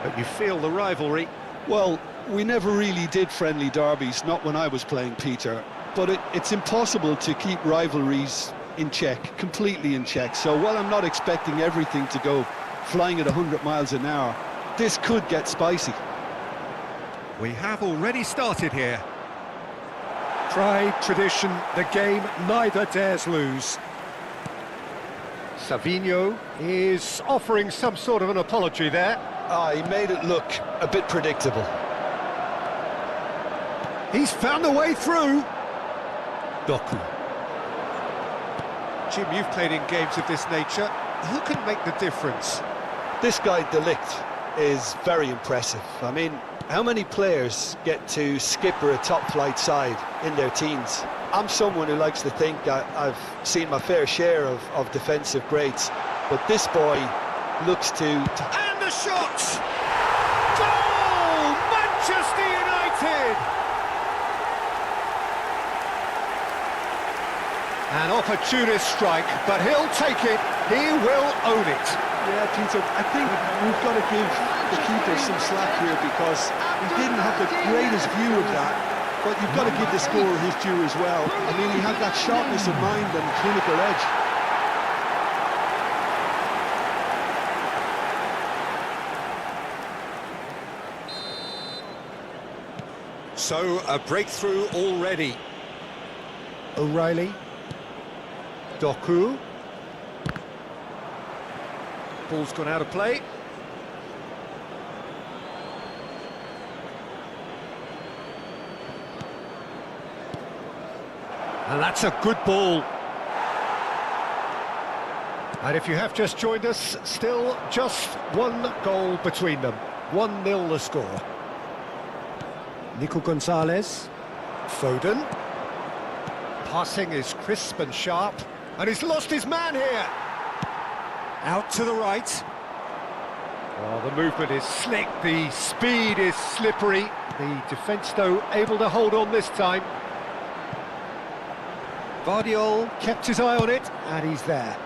but you feel the rivalry. Well, we never really did friendly derbies, not when I was playing, Peter. But it's impossible to keep rivalries in check, completely in check. So while I'm not expecting everything to go flying at 100 miles an hour, this could get spicy. We have already started here. Pride, tradition, the game neither dares lose. Savinho is offering some sort of an apology there. He made it look a bit predictable. He's found a way through. Doku. Jim, you've played in games of this nature. Who can make the difference? This guy, De Ligt, is very impressive. I mean, how many players get to skipper a top-flight side in their teens? I'm someone who likes to think I've seen my fair share of defensive greats, but this boy looks to... And the shot! Goal! Manchester United! An opportunist strike, but he'll take it. He will own it. Yeah, Peter, I think we've got to give the keeper some slack here because he didn't have the greatest view of that. But you've got to give the scorer his due as well. I mean, he had that sharpness of mind and clinical edge. So, a breakthrough already. O'Reilly. Doku. Ball's gone out of play. And that's a good ball. And if you have just joined us, still just one goal between them. 1-0 the score. Nico Gonzalez. Foden. Passing is crisp and sharp. And he's lost his man here. Out to the right. Oh, the movement is slick, the speed is slippery. The defence, though, able to hold on this time. Vardiol kept his eye on it, and he's there.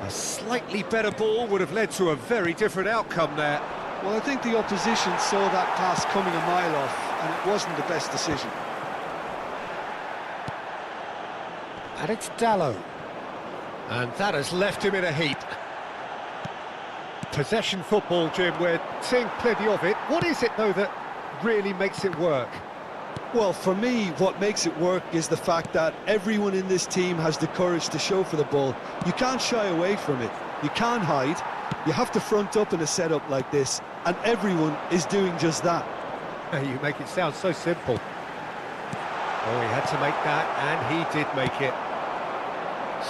A slightly better ball would have led to a very different outcome there. Well, I think the opposition saw that pass coming a mile off, and it wasn't the best decision. And it's Dallo. And that has left him in a heap. Possession football, Jim, we're seeing plenty of it. What is it, though, that really makes it work? Well, for me, what makes it work is the fact that everyone in this team has the courage to show for the ball. You can't shy away from it. You can't hide. You have to front up in a setup like this, and everyone is doing just that. You make it sound so simple. Oh, he had to make that, and he did make it.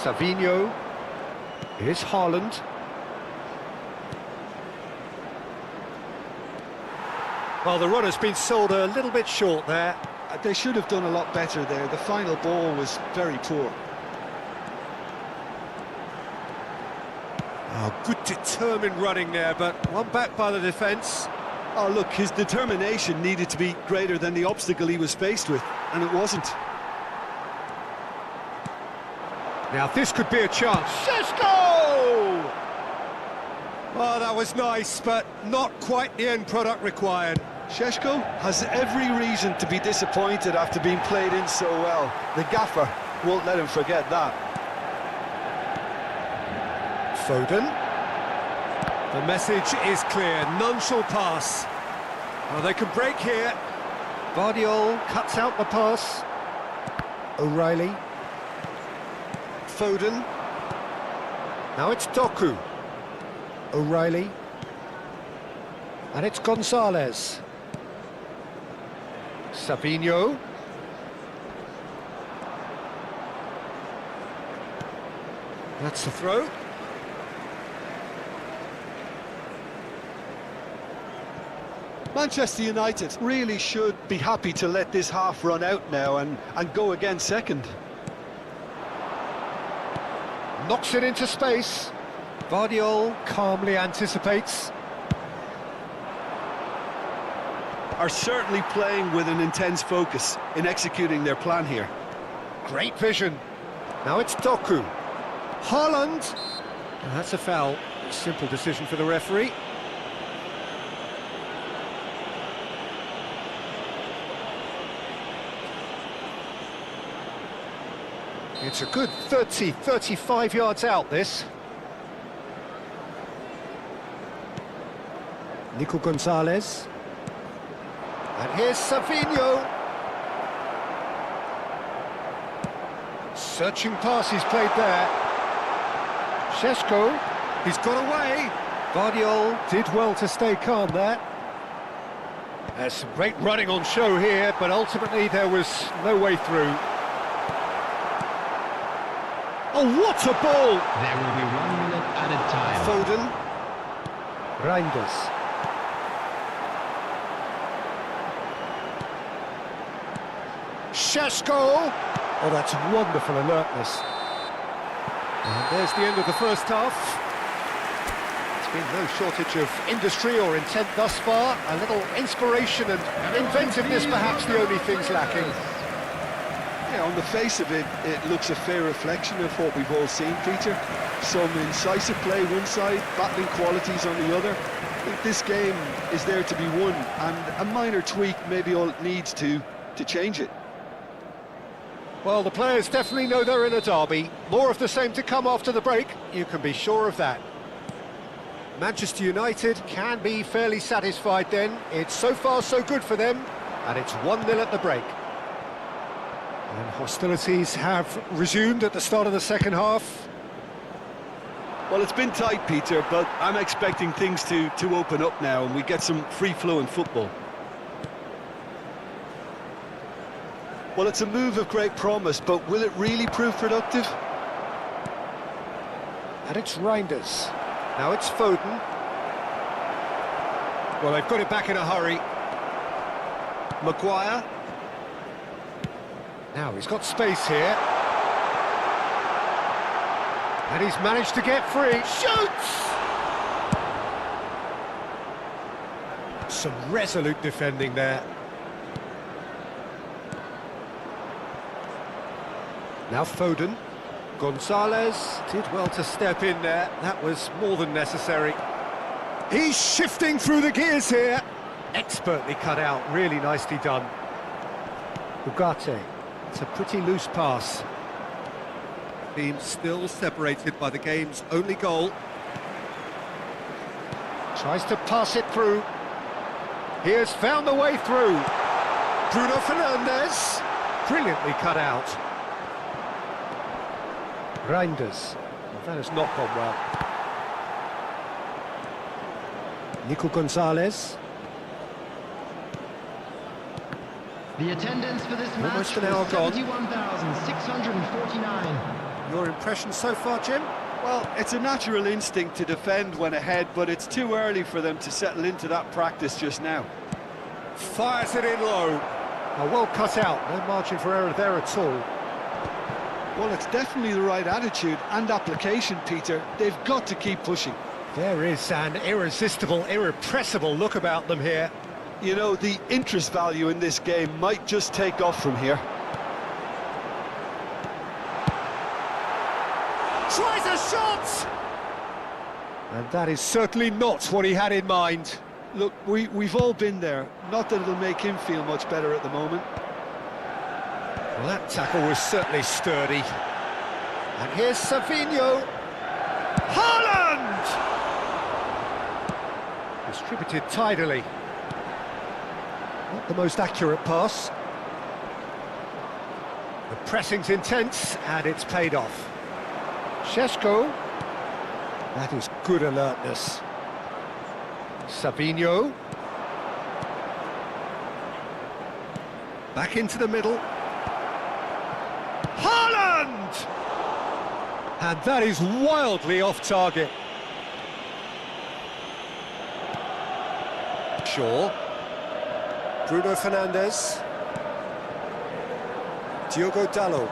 Savinho. Here's Haaland. Well, the run has been sold a little bit short there. They should have done a lot better there. The final ball was very poor. Oh, good determined running there, but one back by the defence. Oh, look, his determination needed to be greater than the obstacle he was faced with, and it wasn't. Now, this could be a chance. Šeško! Oh, that was nice, but not quite the end product required. Šeško has every reason to be disappointed after being played in so well. The gaffer won't let him forget that. Foden. The message is clear, none shall pass. Oh, they can break here. Vardiol cuts out the pass. O'Reilly. Foden. Now it's Doku. O'Reilly. And it's Gonzalez. Savinho. That's the throw. Manchester United really should be happy to let this half run out now and go again second. Knocks it into space. Guardiola calmly anticipates. Are certainly playing with an intense focus in executing their plan here. Great vision. Now it's Doku. Haaland. That's a foul. Simple decision for the referee. It's a good 30, 35 yards out, this. Nico Gonzalez. And here's Savinho. Searching pass he's played there. Šeško, he's got away. Guardiola did well to stay calm there. There's some great running on show here, but ultimately there was no way through. Oh, what a ball! There will be 1 minute added time. Foden. Reinders. Šeško. Oh, that's wonderful alertness. And there's the end of the first half. There's been no shortage of industry or intent thus far. A little inspiration and inventiveness, perhaps the only things lacking. Yeah, on the face of it, it looks a fair reflection of what we've all seen, Peter. Some incisive play one side, battling qualities on the other. I think this game is there to be won, and a minor tweak maybe all it needs to change it. Well, the players definitely know they're in a derby. More of the same to come after the break, you can be sure of that. Manchester United can be fairly satisfied then. It's so far so good for them, and it's 1-0 at the break. And hostilities have resumed at the start of the second half. Well, it's been tight, Peter, but I'm expecting things to open up now and we get some free-flowing football. Well, it's a move of great promise, but will it really prove productive? And it's Reinders. Now it's Foden. Well, they've got it back in a hurry. Maguire. Now he's got space here. And he's managed to get free. Shoots! Some resolute defending there. Now Foden. Gonzalez did well to step in there. That was more than necessary. He's shifting through the gears here. Expertly cut out, really nicely done. Ugarte. It's a pretty loose pass. Team still separated by the game's only goal. Tries to pass it through. He has found the way through. Bruno Fernandes. Brilliantly cut out. Reinders. Well, that has not gone well. Nico Gonzalez. The attendance for this match Almost an hour gone. 71,649. Your impression so far, Jim? Well, it's a natural instinct to defend when ahead, but it's too early for them to settle into that practice just now. Fires it in low. Oh, well cut out. No margin for error there at all. Well, it's definitely the right attitude and application, Peter. They've got to keep pushing. There is an irresistible, irrepressible look about them here. You know, the interest value in this game might just take off from here. Tries a shot! And that is certainly not what he had in mind. Look, we've all been there. Not that it'll make him feel much better at the moment. Well, that tackle was certainly sturdy. And here's Savinho. Haaland! Distributed tidily. Not the most accurate pass. The pressing's intense, and it's paid off. Šeško. That is good alertness. Savinho. Back into the middle. Haaland! And that is wildly off target. Shaw. Bruno Fernandes. Diogo Dalot.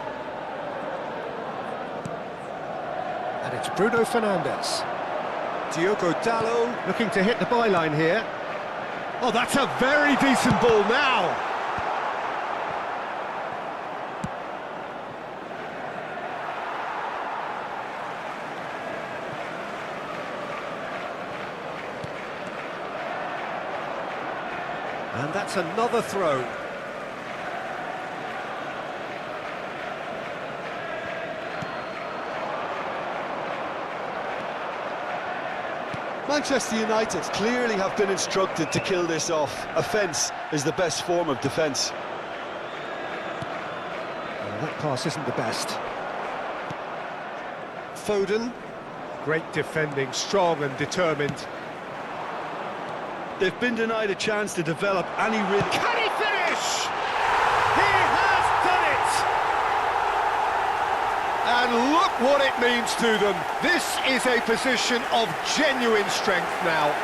And it's Bruno Fernandes. Diogo Dalot looking to hit the byline here. Oh, that's a very decent ball now. And that's another throw. Manchester United clearly have been instructed to kill this off. Offence is the best form of defence. Well, that pass isn't the best. Foden. Great defending, strong and determined. They've been denied a chance to develop any rhythm. Can he finish? He has done it! And look what it means to them. This is a position of genuine strength now.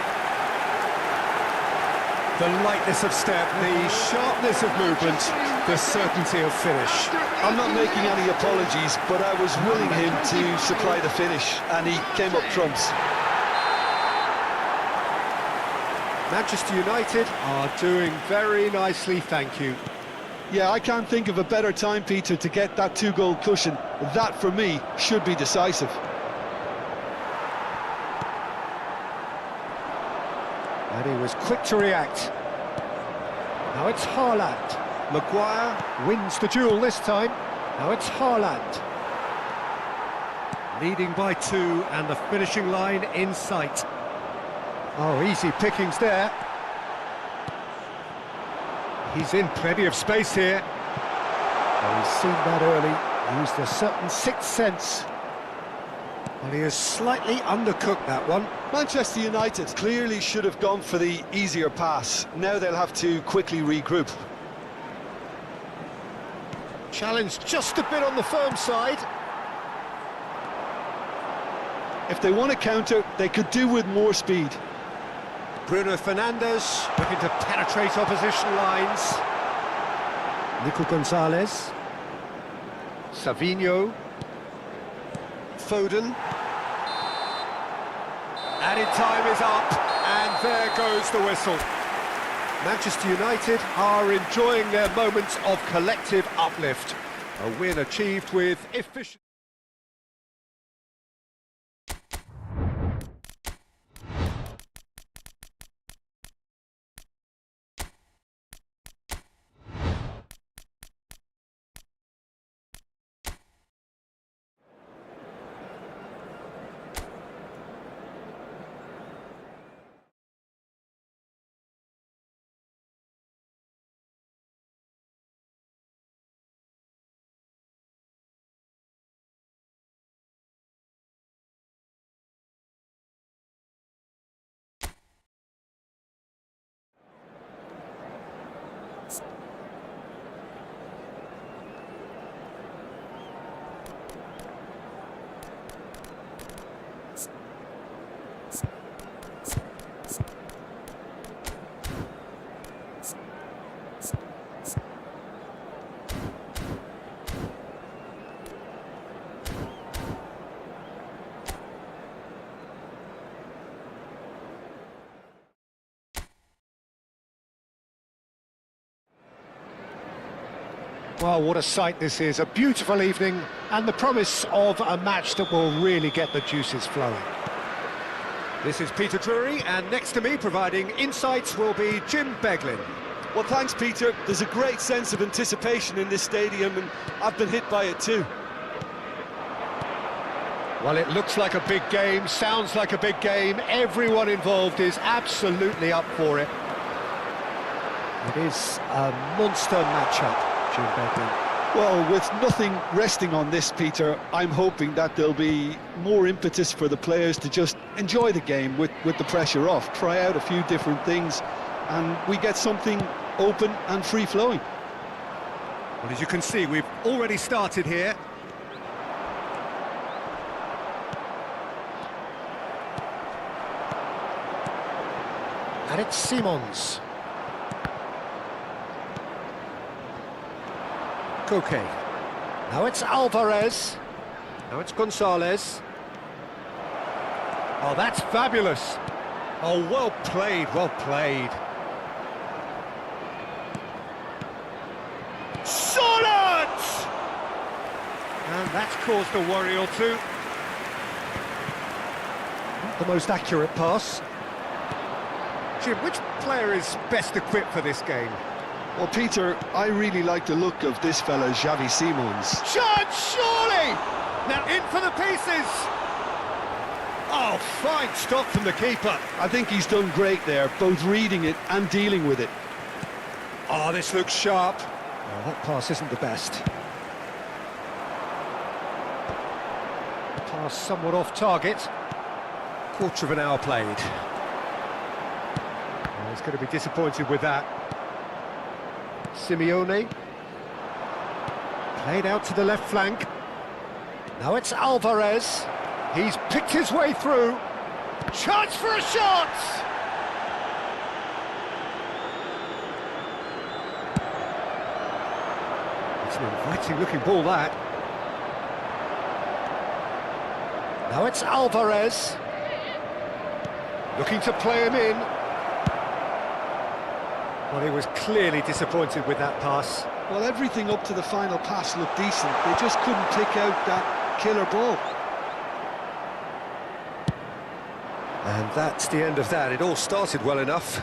The lightness of step, the sharpness of movement, the certainty of finish. I'm not making any apologies, but I was willing him to supply the finish, and he came up trumps. Manchester United are doing very nicely, thank you. Yeah, I can't think of a better time, Peter, to get that two-goal cushion. That, for me, should be decisive. And he was quick to react. Now it's Haaland. Maguire wins the duel this time. Now it's Haaland. Leading by 2 and the finishing line in sight. Oh, easy pickings there. He's in plenty of space here. Oh, he's seen that early. Used a certain sixth sense. Well, he has slightly undercooked that one. Manchester United clearly should have gone for the easier pass. Now they'll have to quickly regroup. Challenge just a bit on the firm side. If they want to counter, they could do with more speed. Bruno Fernandes looking to penetrate opposition lines. Nico Gonzalez. Savinho. Foden. Added time is up, and there goes the whistle. Manchester United are enjoying their moments of collective uplift. A win achieved with efficiency. Well, what a sight this is. A beautiful evening and the promise of a match that will really get the juices flowing. This is Peter Drury, and next to me providing insights will be Jim Beglin. Well, thanks, Peter. There's a great sense of anticipation in this stadium, and I've been hit by it too. Well, it looks like a big game, sounds like a big game. Everyone involved is absolutely up for it. It is a monster matchup, Jim Beglin. Well, with nothing resting on this, Peter, I'm hoping that there'll be more impetus for the players to just enjoy the game with the pressure off, try out a few different things, and we get something open and free-flowing. Well, as you can see, we've already started here. And it's Simons. Koke. Now it's Alvarez. Now it's Gonzalez. Oh, that's fabulous. Oh, well played, well played. Solid! And that's caused a worry or two. Not the most accurate pass. Jim, which player is best equipped for this game? Well, Peter, I really like the look of this fella, Xavi Simons. Shot, surely! Now in for the pieces! Oh, fine stop from the keeper. I think he's done great there, both reading it and dealing with it. Oh, this looks sharp. Well, that pass isn't the best. Pass somewhat off target. Quarter of an hour played. Well, he's going to be disappointed with that. Simeone. Played out to the left flank. Now it's Alvarez. He's picked his way through. Chance for a shot! It's an inviting looking ball, that. Now it's Alvarez. Looking to play him in. Well, he was clearly disappointed with that pass. Well, everything up to the final pass looked decent. They just couldn't pick out that killer ball. And that's the end of that. It all started well enough.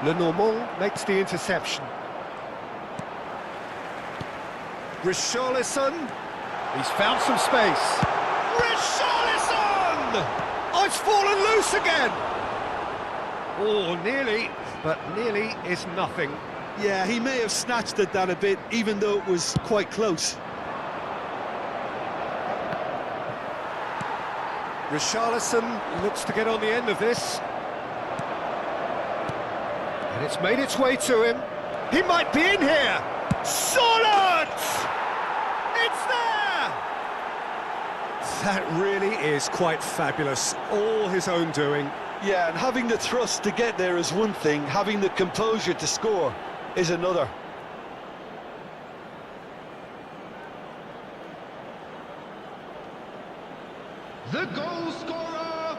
Lenormand makes the interception. Richarlison. He's found some space. Richarlison! Oh, it's fallen loose again! Oh, nearly, but nearly is nothing. Yeah, he may have snatched at that a bit, even though it was quite close. Richarlison looks to get on the end of this. And it's made its way to him. He might be in here! Solid! It's there! That really is quite fabulous. All his own doing. Yeah, and having the thrust to get there is one thing, having the composure to score is another. The goal scorer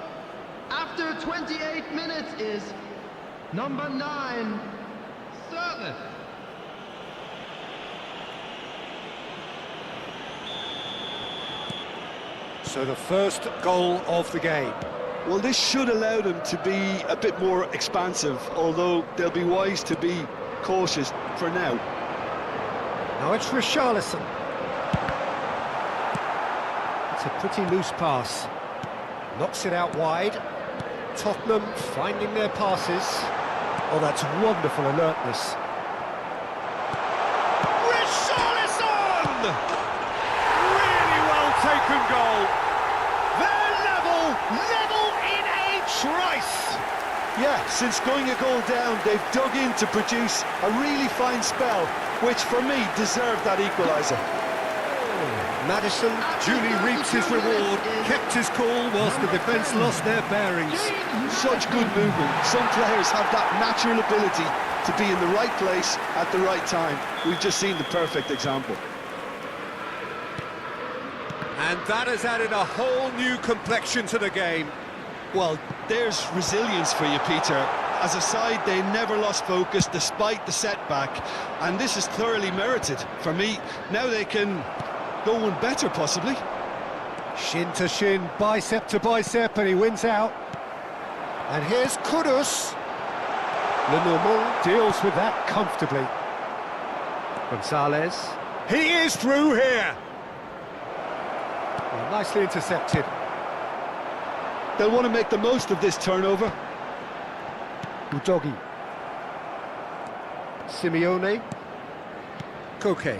after 28 minutes is number 9, Sirleaf. So the first goal of the game. Well, this should allow them to be a bit more expansive, although they'll be wise to be cautious for now. Now it's Richarlison. It's a pretty loose pass. Knocks it out wide. Tottenham finding their passes. Oh, that's wonderful alertness. Richarlison! Really well taken goal. They're level in a trice. Yeah, since going a goal down, they've dug in to produce a really fine spell, which for me deserved that equaliser. Maddison duly reaps his reward. Kept his cool whilst the defence lost their bearings. Such good movement. Some players have that natural ability to be in the right place at the right time. We've just seen the perfect example. And that has added a whole new complexion to the game. Well, there's resilience for you, Peter. As a side, they never lost focus despite the setback, and this is thoroughly merited. For me, now they can go one better, possibly. Shin to shin, bicep to bicep, and he wins out. And here's Kudus. Lenormand deals with that comfortably. Gonzalez. He is through here. Well, nicely intercepted. They'll want to make the most of this turnover. Udogi. Simeone. Koke.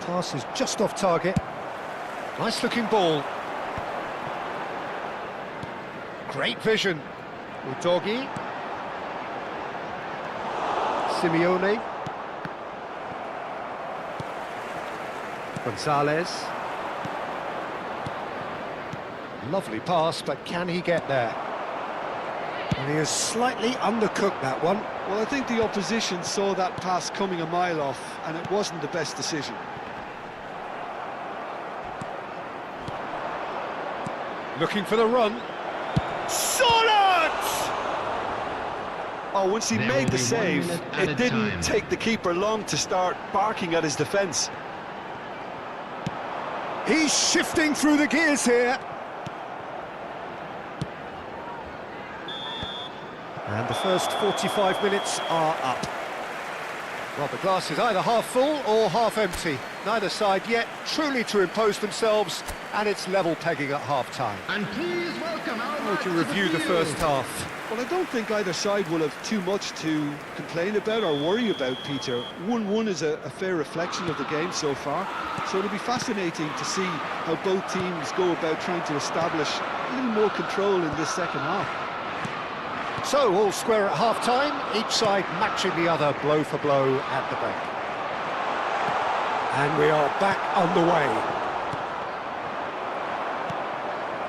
Pass is just off target. Nice looking ball. Great vision. Udogi. Simeone. Gonzalez. Lovely pass, but can he get there? And he has slightly undercooked that one. Well, I think the opposition saw that pass coming a mile off, and it wasn't the best decision. Looking for the run. Solid! Oh, once he There made will the be 1 save, minute it added didn't time. take the keeper long to start barking at his defence. He's shifting through the gears here. And the first 45 minutes are up. Well, the glass is either half full or half empty. Neither side yet truly to impose themselves, and it's level pegging at half-time. And please welcome our How would you review the first half? Well, I don't think either side will have too much to complain about or worry about, Peter. 1-1 is a fair reflection of the game so far, so it'll be fascinating to see how both teams go about trying to establish a little more control in this second half. So, all square at half-time, each side matching the other blow for blow at the break. And we are back on the way.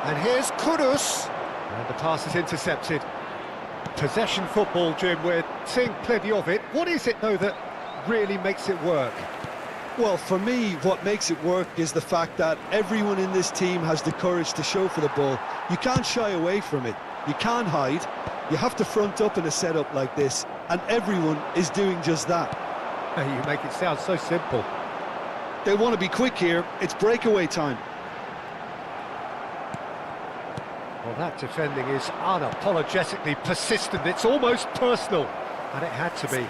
And here's Kudus. And the pass is intercepted. Possession football, Jim, we're seeing plenty of it. What is it, though, that really makes it work? Well, for me, what makes it work is the fact that everyone in this team has the courage to show for the ball. You can't shy away from it. You can't hide. You have to front up in a setup like this, and everyone is doing just that. You make it sound so simple. They want to be quick here. It's breakaway time. Well, that defending is unapologetically persistent. It's almost personal, and it had to be.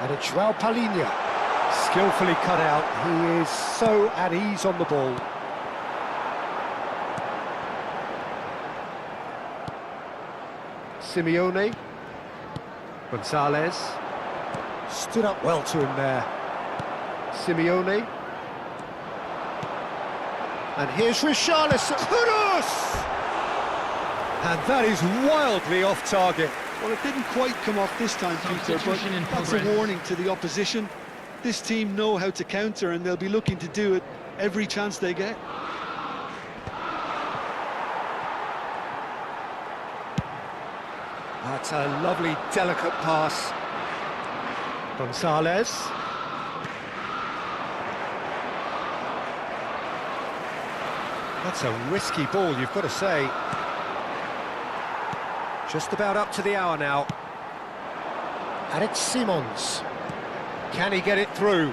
And it's João Palhinha, skillfully cut out. He is so at ease on the ball. Simeone. Gonzalez. Stood up well to him there. Simeone. And here's Richarlison. Kudus! And that is wildly off target. Well, it didn't quite come off this time, Peter, but Substitution in that's a progress. warning to the opposition. This team know how to counter, and they'll be looking to do it every chance they get. That's a lovely, delicate pass. Gonzalez. That's a risky ball, you've got to say. Just about up to the hour now. And it's Simons. Can he get it through?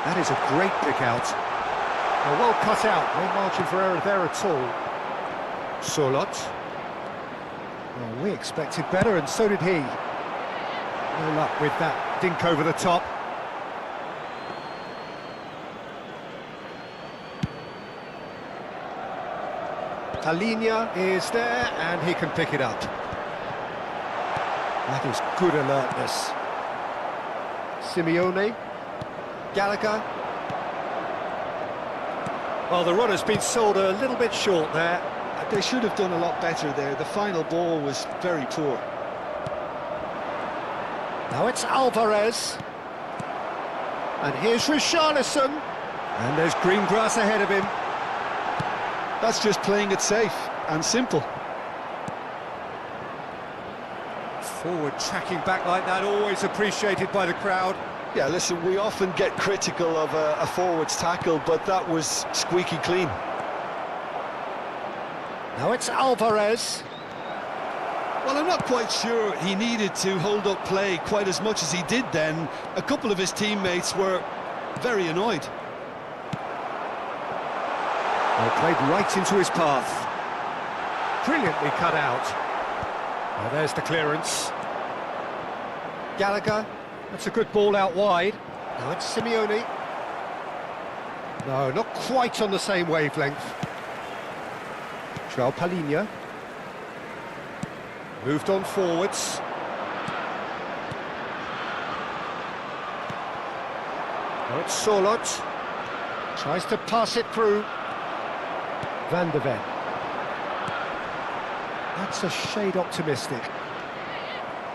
That is a great pick out. Well cut out, no margin for error there at all. Solot. Well, we expected better, and so did he. No luck with that dink over the top. Palhinha is there, and he can pick it up. That is good alertness. Simeone. Gallagher. Well, the run has been sold a little bit short there. They should have done a lot better there. The final ball was very poor. Now it's Alvarez. And here's Richarlison. And there's green grass ahead of him. That's just playing it safe and simple. Forward tracking back like that, always appreciated by the crowd. Yeah, listen, we often get critical of a forward's tackle, but that was squeaky clean. Now it's Alvarez. Well, I'm not quite sure he needed to hold up play quite as much as he did then. A couple of his teammates were very annoyed. Well, played right into his path. Brilliantly cut out. Well, there's the clearance. Gallagher. That's a good ball out wide. Now it's Simeone. No, not quite on the same wavelength. João Palhinha. Moved on forwards. Now it's Solot. Tries to pass it through. Van de Ven. That's a shade optimistic.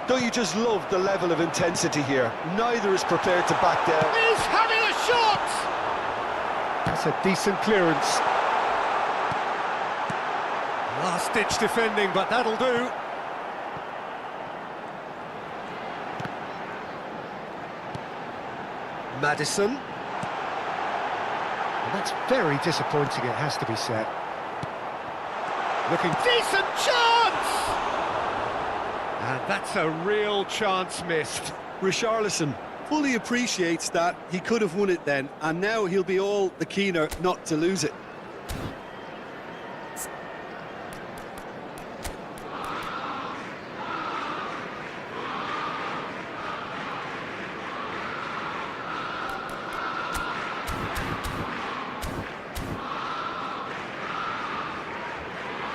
Don't you just love the level of intensity here? Neither is prepared to back down. He's having a shot! That's a decent clearance. Last-ditch defending, but that'll do. Maddison. And that's very disappointing, it has to be said. Looking decent chance! And that's a real chance missed. Richarlison fully appreciates that he could have won it then, and now he'll be all the keener not to lose it.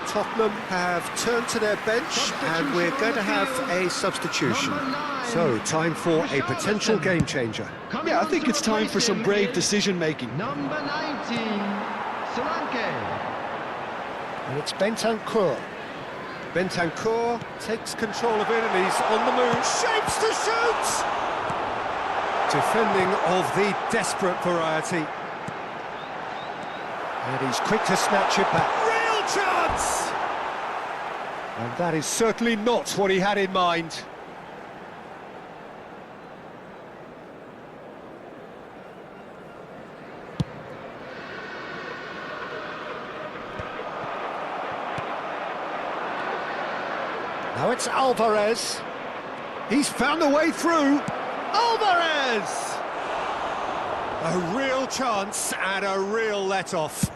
Tottenham have turned to their bench and we're going to have a substitution. So, time for a potential game changer. Yeah, I think it's time for some brave decision-making. Number 19, Solanke. And it's Bentancur. Bentancur takes control of it and he's on the move. Shapes to shoot! Defending of the desperate variety. And he's quick to snatch it back. Real chance! And that is certainly not what he had in mind. Now it's Alvarez. He's found a way through. Alvarez! A real chance and a real let-off.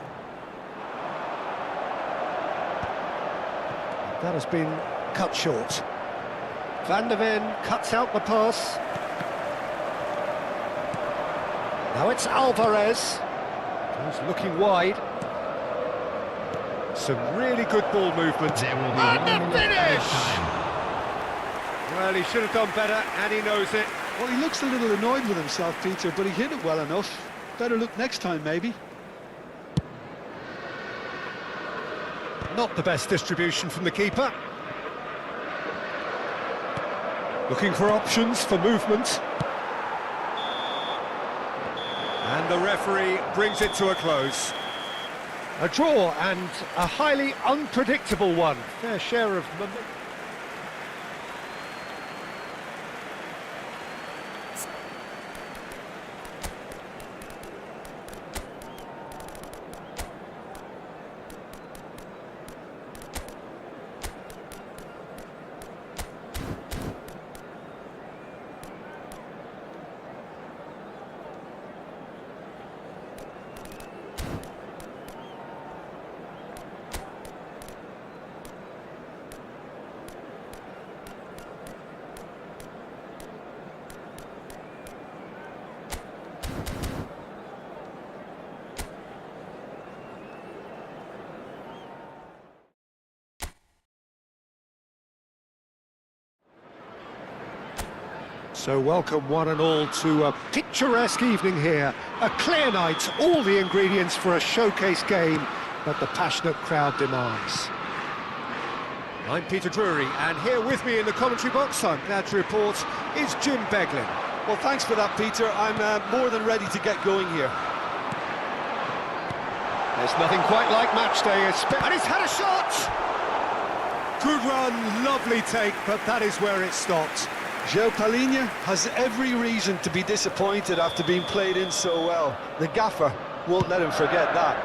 That has been cut short. Van de Ven cuts out the pass. Now it's Alvarez. He's looking wide. Some really good ball movement. There will be And one the finish! time. Well, he should have done better, and he knows it. Well, he looks a little annoyed with himself, Peter, but he hit it well enough. Better look next time, maybe. Not the best distribution from the keeper. Looking for options for movement. And the referee brings it to a close. A draw and a highly unpredictable one. Fair share of momentum. So welcome one and all to a picturesque evening here. A clear night, all the ingredients for a showcase game that the passionate crowd demands. I'm Peter Drury, and here with me in the commentary box, I'm glad to report, is Jim Beglin. Well, thanks for that, Peter. I'm more than ready to get going here. There's nothing quite like Matchday, and he's had a shot! Good run, lovely take, but that is where it stopped. João Palhinha has every reason to be disappointed after being played in so well. The gaffer won't let him forget that.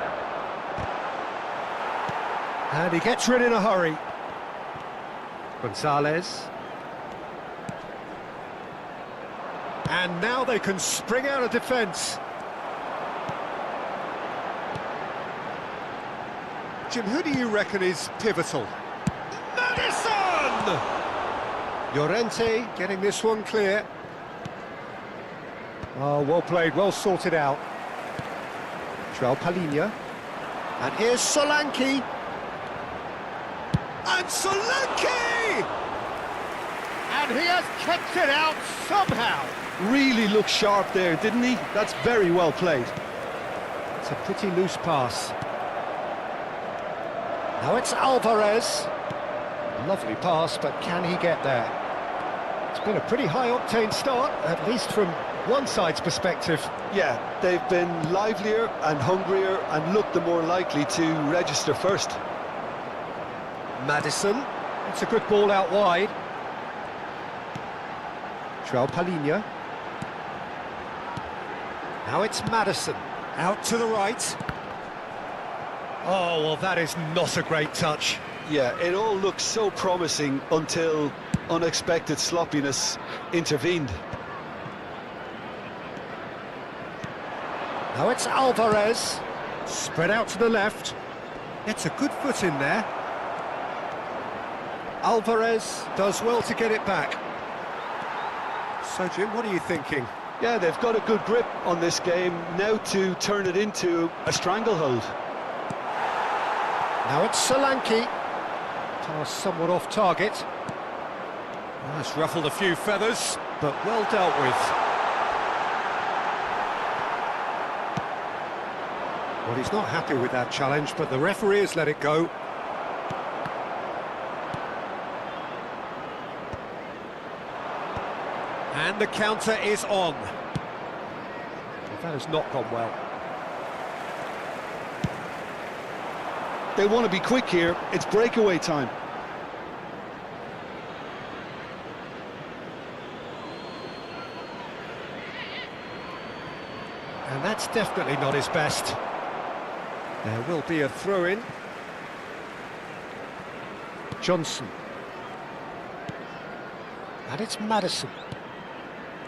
And he gets rid in a hurry. Gonzalez. And now they can spring out of defence. Jim, who do you reckon is pivotal? Maddison! Llorente getting this one clear. Oh, well played, well sorted out. João Palhinha. And here's Solanke. And Solanke! And he has kept it out somehow. Really looked sharp there, didn't he? That's very well played. It's a pretty loose pass. Now it's Alvarez. Lovely pass, but can he get there? It's been a pretty high-octane start, at least from one side's perspective. Yeah, they've been livelier and hungrier and looked the more likely to register first. Maddison. It's a good ball out wide. João Palhinha. Now it's Maddison. Out to the right. Oh, well, that is not a great touch. Yeah, it all looked so promising until unexpected sloppiness intervened. Now it's Alvarez. Spread out to the left. Gets a good foot in there. Alvarez does well to get it back. So, Jim, what are you thinking? Yeah, they've got a good grip on this game, now to turn it into a stranglehold. Now it's Solanke. Pass somewhat off target. That's ruffled a few feathers, but well dealt with. Well, he's not happy with that challenge, but the referee has let it go. And the counter is on. Well, that has not gone well. They want to be quick here, it's breakaway time. And that's definitely not his best. There will be a throw-in. Johnson. And it's Maddison.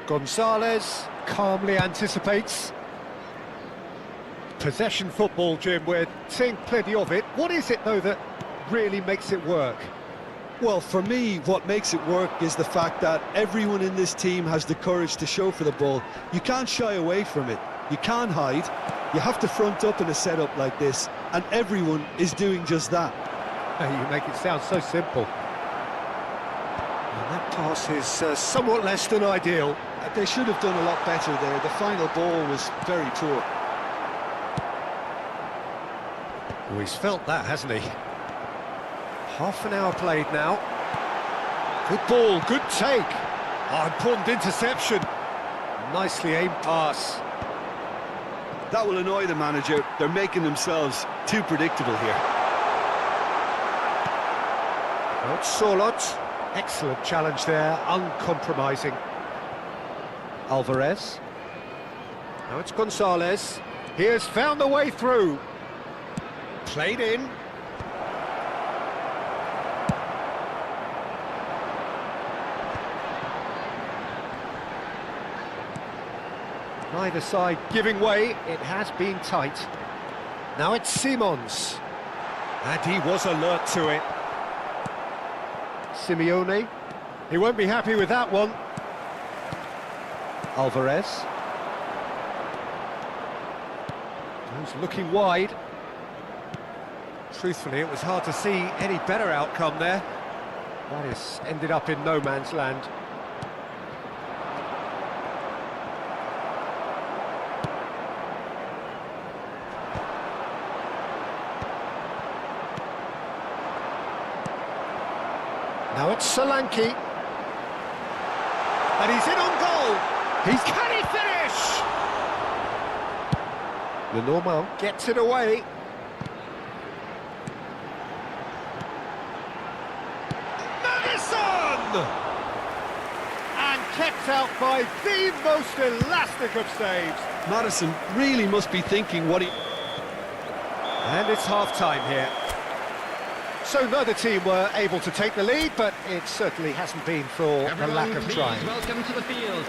Gonzalez calmly anticipates. Possession football, Jim, we're seeing plenty of it. What is it, though, that really makes it work? Well, for me, what makes it work is the fact that everyone in this team has the courage to show for the ball. You can't shy away from it. You can't hide. You have to front up in a setup like this, and everyone is doing just that. You make it sound so simple. And that pass is somewhat less than ideal. They should have done a lot better there. The final ball was very poor. Oh, he's felt that, hasn't he? Half an hour played now. Good ball, good take. Oh, important interception. Nicely aimed pass. That will annoy the manager. They're making themselves too predictable here. Well, Sorloth. Excellent challenge there, uncompromising. Alvarez. Now it's Gonzalez. He has found the way through. Played in. Neither side giving way. It has been tight. Now it's Simons. And he was alert to it. Simeone. He won't be happy with that one. Alvarez. He's looking wide. Truthfully, it was hard to see any better outcome there. That has ended up in no man's land. Now it's Solanke. And he's in on goal. Can he finish? Lenormand gets it away. Maddison! And kept out by the most elastic of saves. Maddison really must be thinking what he... And it's half-time here. So neither team were able to take the lead, but it certainly hasn't been for the lack of trying. Welcome to the field.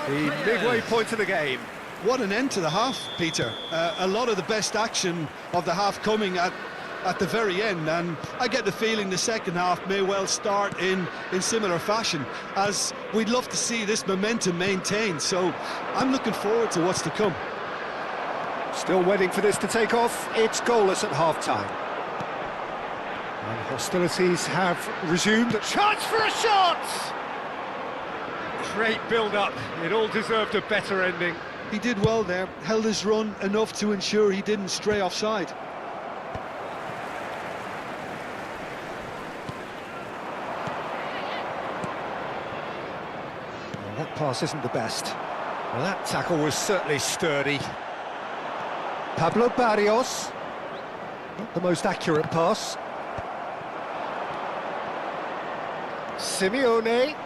The midway point of the game. What an end to the half, Peter. A lot of the best action of the half coming at the very end, and I get the feeling the second half may well start in similar fashion, as we'd love to see this momentum maintained. So I'm looking forward to what's to come. Still waiting for this to take off. It's goalless at half-time. And hostilities have resumed. A chance for a shot! Great build-up. It all deserved a better ending. He did well there, held his run enough to ensure he didn't stray offside. Well, that pass isn't the best. Well, that tackle was certainly sturdy. Pablo Barrios. Not the most accurate pass. Simeone's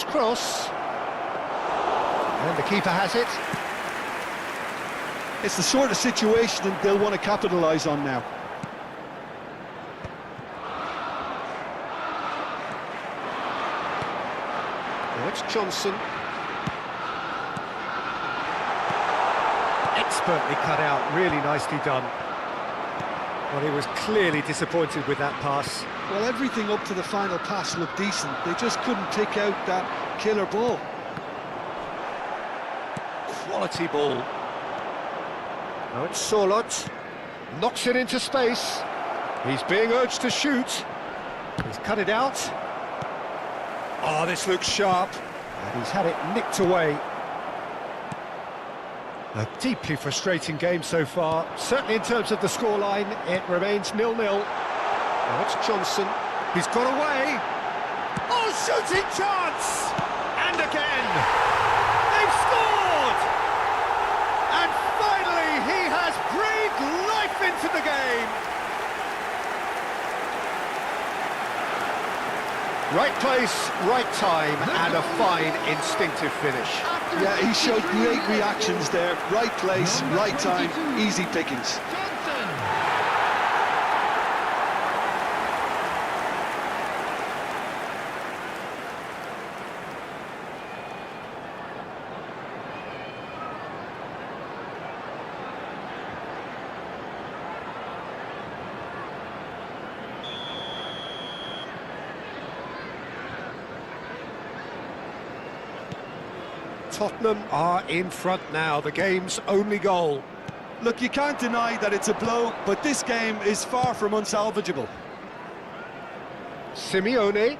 cross. And the keeper has it. It's the sort of situation that they'll want to capitalise on now. Now it's Johnson. Expertly cut out, really nicely done. Well, he was clearly disappointed with that pass. Well, everything up to the final pass looked decent. They just couldn't pick out that killer ball. Quality ball. Now it's Sorloth. Knocks it into space. He's being urged to shoot. He's cut it out. Oh, this looks sharp. And he's had it nicked away. A deeply frustrating game so far. Certainly in terms of the scoreline, it remains 0-0. Now it's Johnson. He's got away. Oh, shooting chance! And again! They've scored! And finally, he has breathed life into the game! Right place, right time, and a fine instinctive finish. Yeah, he showed great reactions there. Right place, right time, easy pickings. Johnson. Tottenham are in front now, the game's only goal. Look, you can't deny that it's a blow, but this game is far from unsalvageable. Simeone.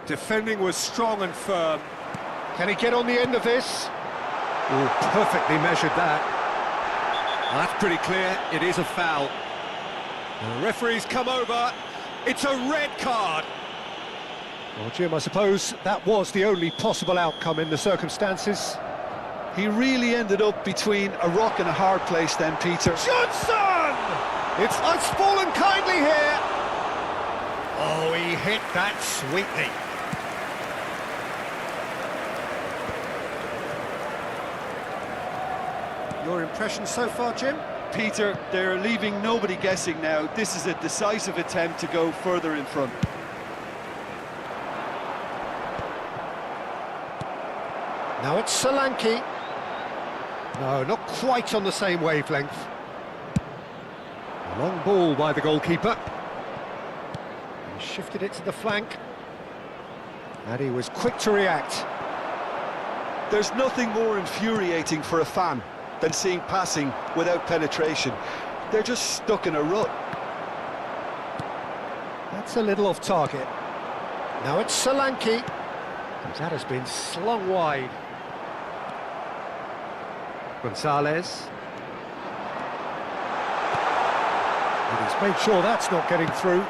Defending was strong and firm. Can he get on the end of this? Oh, perfectly measured that. Well, that's pretty clear. It is a foul. The referee's come over. It's a red card. Well, Jim, I suppose that was the only possible outcome in the circumstances. He really ended up between a rock and a hard place then, Peter. Johnson! It's fallen kindly here. Oh, he hit that sweetly. Your impression so far, Jim? Peter, they're leaving nobody guessing now. This is a decisive attempt to go further in front. Now it's Solanke. No, not quite on the same wavelength. A long ball by the goalkeeper. He shifted it to the flank. And he was quick to react. There's nothing more infuriating for a fan than seeing passing without penetration. They're just stuck in a rut. That's a little off target. Now it's Solanke. That has been slung wide. Gonzalez. And he's made sure that's not getting through.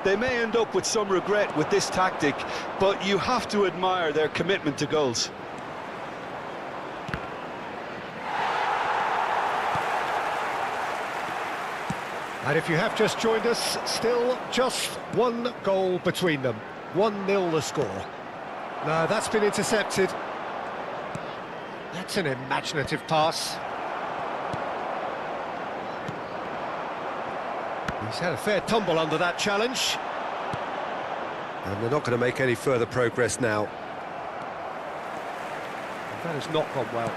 They may end up with some regret with this tactic, but you have to admire their commitment to goals. And if you have just joined us, still just one goal between them. 1-0 the score. No, that's been intercepted. That's an imaginative pass. He's had a fair tumble under that challenge. And they're not going to make any further progress now. That has not gone well.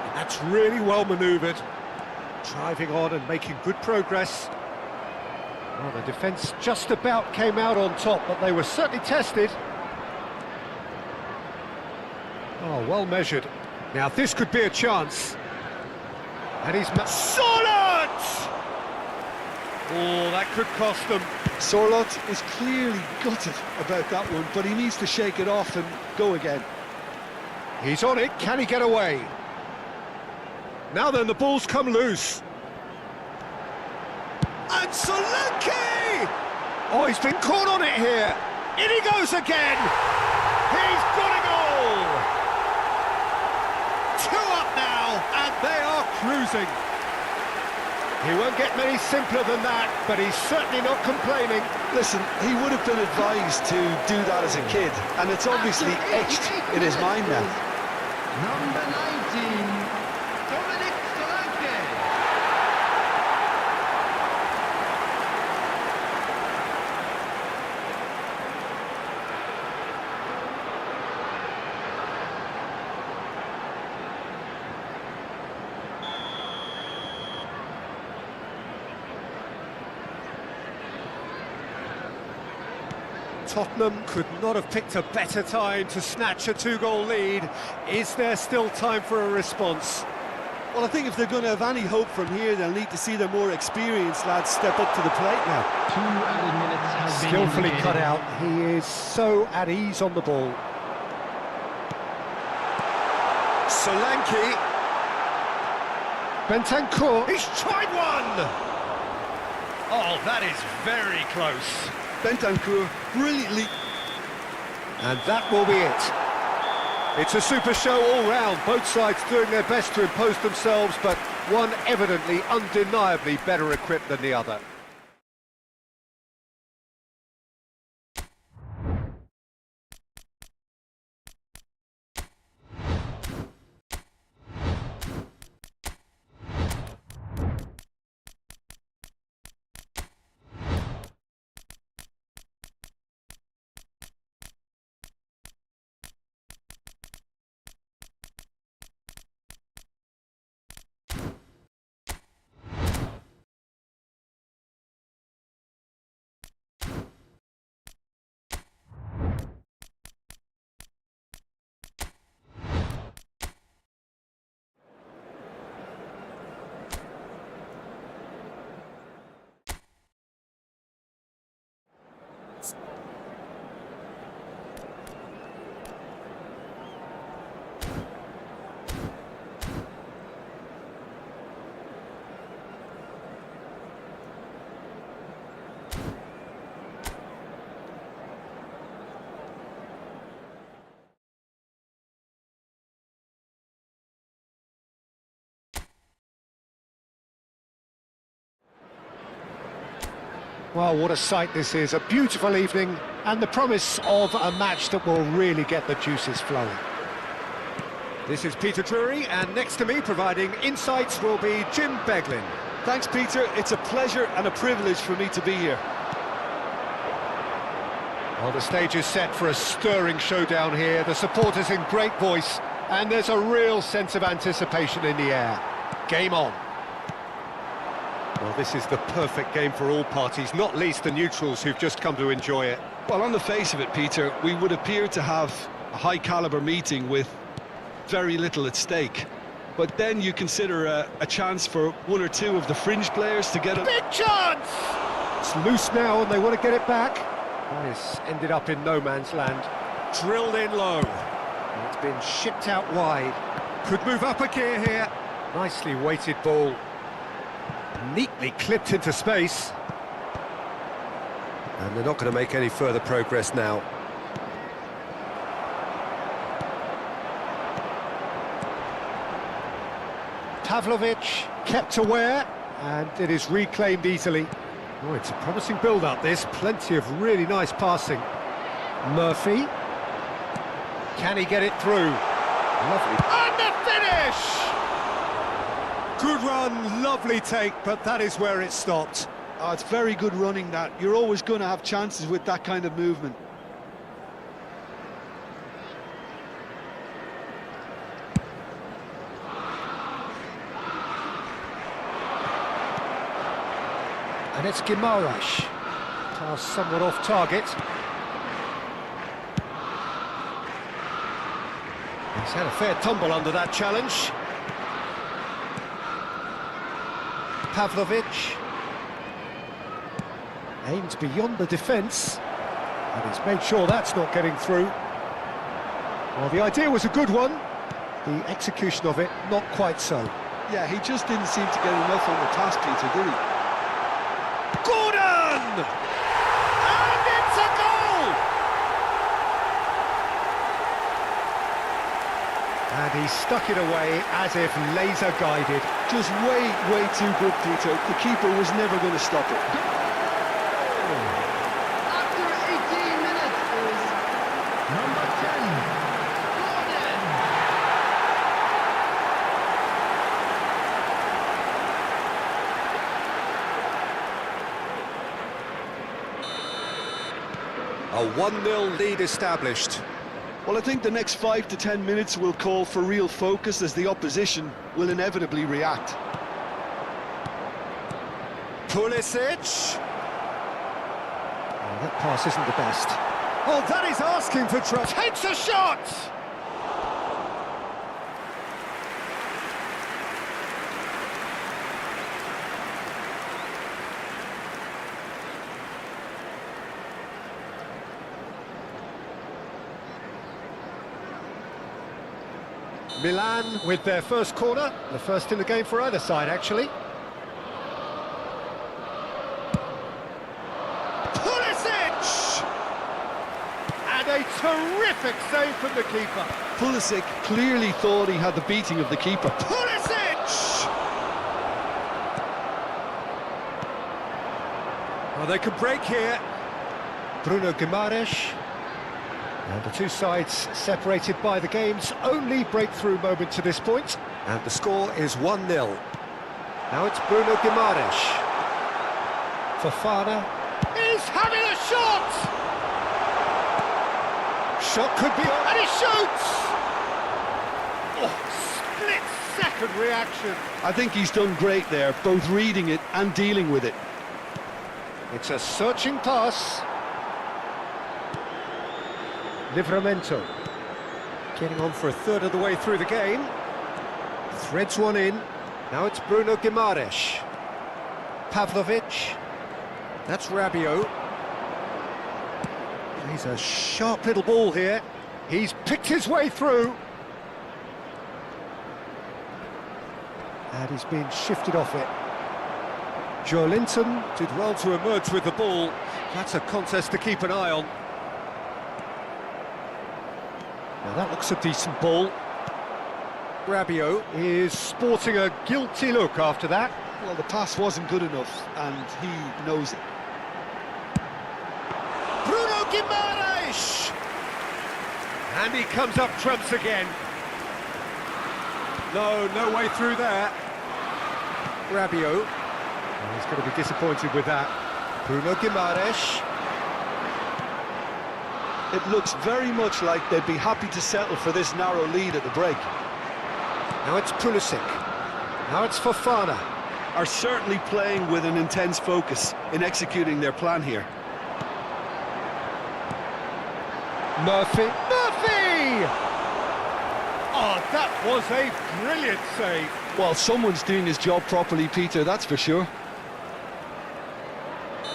And that's really well manoeuvred. Driving on and making good progress. Well, the defence just about came out on top, but they were certainly tested. Oh, well measured. Now this could be a chance. And he's... Sorloth! Oh, that could cost them. Sorloth is clearly gutted about that one, but he needs to shake it off and go again. He's on it, can he get away? Now then, the ball's come loose. And Solanke! Oh, he's been caught on it here. In he goes again! He's got a goal! 2 up now, and they are cruising. He won't get many simpler than that, but he's certainly not complaining. Listen, he would have been advised to do that as a kid, and it's obviously etched in his mind now. Number 19, Solanke. Tottenham could not have picked a better time to snatch a 2-goal lead. Is there still time for a response? Well, I think if they're going to have any hope from here, they'll need to see their more experienced lads step up to the plate now. 2 added minutes have been Skillfully indicated. cut out. He is so at ease on the ball. Solanke, Bentancur. he's tried one! Oh, that is very close. Bentancur brilliantly. And that will be it. It's a super show all round, both sides doing their best to impose themselves, but one evidently, undeniably better equipped than the other. Well, what a sight this is, a beautiful evening, and the promise of a match that will really get the juices flowing. This is Peter Drury, and next to me providing insights will be Jim Beglin. Thanks, Peter. It's a pleasure and a privilege for me to be here. Well, the stage is set for a stirring showdown here, the supporters in great voice, and there's a real sense of anticipation in the air. Game on. Well, this is the perfect game for all parties, not least the neutrals who've just come to enjoy it. Well, on the face of it, Peter, we would appear to have a high-caliber meeting with very little at stake. But then you consider a chance for 1 or 2 of the fringe players to get a Big chance! It's loose now and they want to get it back. This ended up in no man's land. Drilled in low. And it's been shipped out wide. Could move up a gear here. Nicely weighted ball. Neatly clipped into space. And they're not going to make any further progress now. Pavlovic kept aware, and it is reclaimed easily. Oh, it's a promising build-up, this. Plenty of really nice passing. Murphy. Can he get it through? Lovely. And the finish! Good run, lovely take, but that is where it stopped. Oh, it's very good running, that. You're always going to have chances with that kind of movement. And it's Guimaraes. Pass somewhat off target. He's had a fair tumble under that challenge. Pavlovic. Aimed beyond the defence, and he's made sure that's not getting through. Well, the idea was a good one, the execution of it not quite so. Yeah, he just didn't seem to get enough on the task, Peter, did he? Gordon! And it's a goal! And he stuck it away as if laser guided. Just way too good, Peter. The keeper was never going to stop it. After 18 minutes is number 10, Gordon. A 1-0 lead established. Well, I think the next 5 to 10 minutes will call for real focus as the opposition will inevitably react. Pulisic. Oh, that pass isn't the best. Oh, that is asking for trouble. Takes a shot! Milan with their first corner, the first in the game for either side, actually. Pulisic! And a terrific save from the keeper. Pulisic clearly thought he had the beating of the keeper. Pulisic! Well, they could break here. Bruno Guimaraes. And the two sides separated by the game's only breakthrough moment to this point. And the score is 1-0. Now it's Bruno Guimaraes. Fofana. He's having a shot! Shot could be on, and he shoots! Oh, split-second reaction. I think he's done great there, both reading it and dealing with it. It's a searching pass. Livramento. Getting on for a third of the way through the game. Threads one in. Now it's Bruno Guimaraes. Pavlovic. That's Rabiot. Plays a sharp little ball here. He's picked his way through. And he's been shifted off it. Joe Linton Did well to emerge with the ball. That's a contest to keep an eye on. Now that looks a decent ball. Rabiot is sporting a guilty look after that. Well, the pass wasn't good enough, and he knows it. Bruno Guimaraes! And he comes up trumps again. No way through there. Rabiot. He's going to be disappointed with that. Bruno Guimaraes. It looks very much like they'd be happy to settle for this narrow lead at the break. Now it's Pulisic. Now it's Fofana. Are certainly playing with an intense focus in executing their plan here. Murphy. Murphy! Oh, that was a brilliant save. Well, someone's doing his job properly, Peter, that's for sure.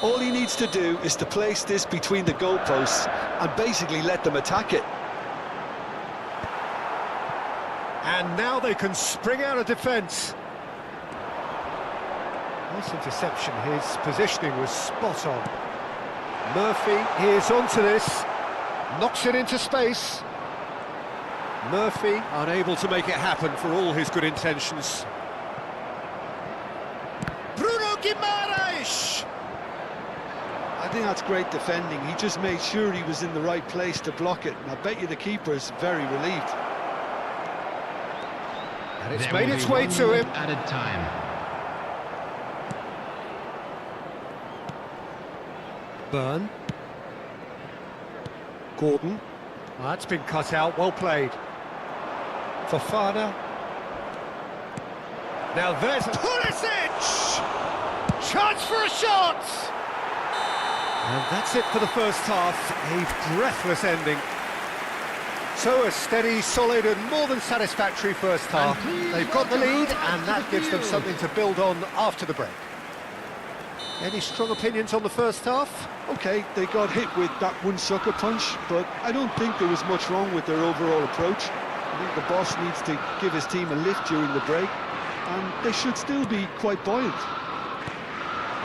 All he needs to do is to place this between the goalposts and basically let them attack it. And now they can spring out of defence. Nice interception. His positioning was spot on. Murphy is onto this. Knocks it into space. Murphy. Unable to make it happen for all his good intentions. Bruno Guimaraes! I think that's great defending. He just made sure he was in the right place to block it. And I bet you the keeper's very relieved. And it's There made will its be way 1 to minute him. added time. Byrne. Gordon. Well, that's been cut out, well played. Fofana. Now there's a... Pulisic! Chance for a shot! And that's it for the first half, a breathless ending. So a steady, solid and more than satisfactory first half. please They've got the welcome lead out and to that the gives them field. something to build on after the break. Any strong opinions on the first half? Okay, they got hit with that one sucker punch, but I don't think there was much wrong with their overall approach. I think the boss needs to give his team a lift during the break, and they should still be quite buoyant.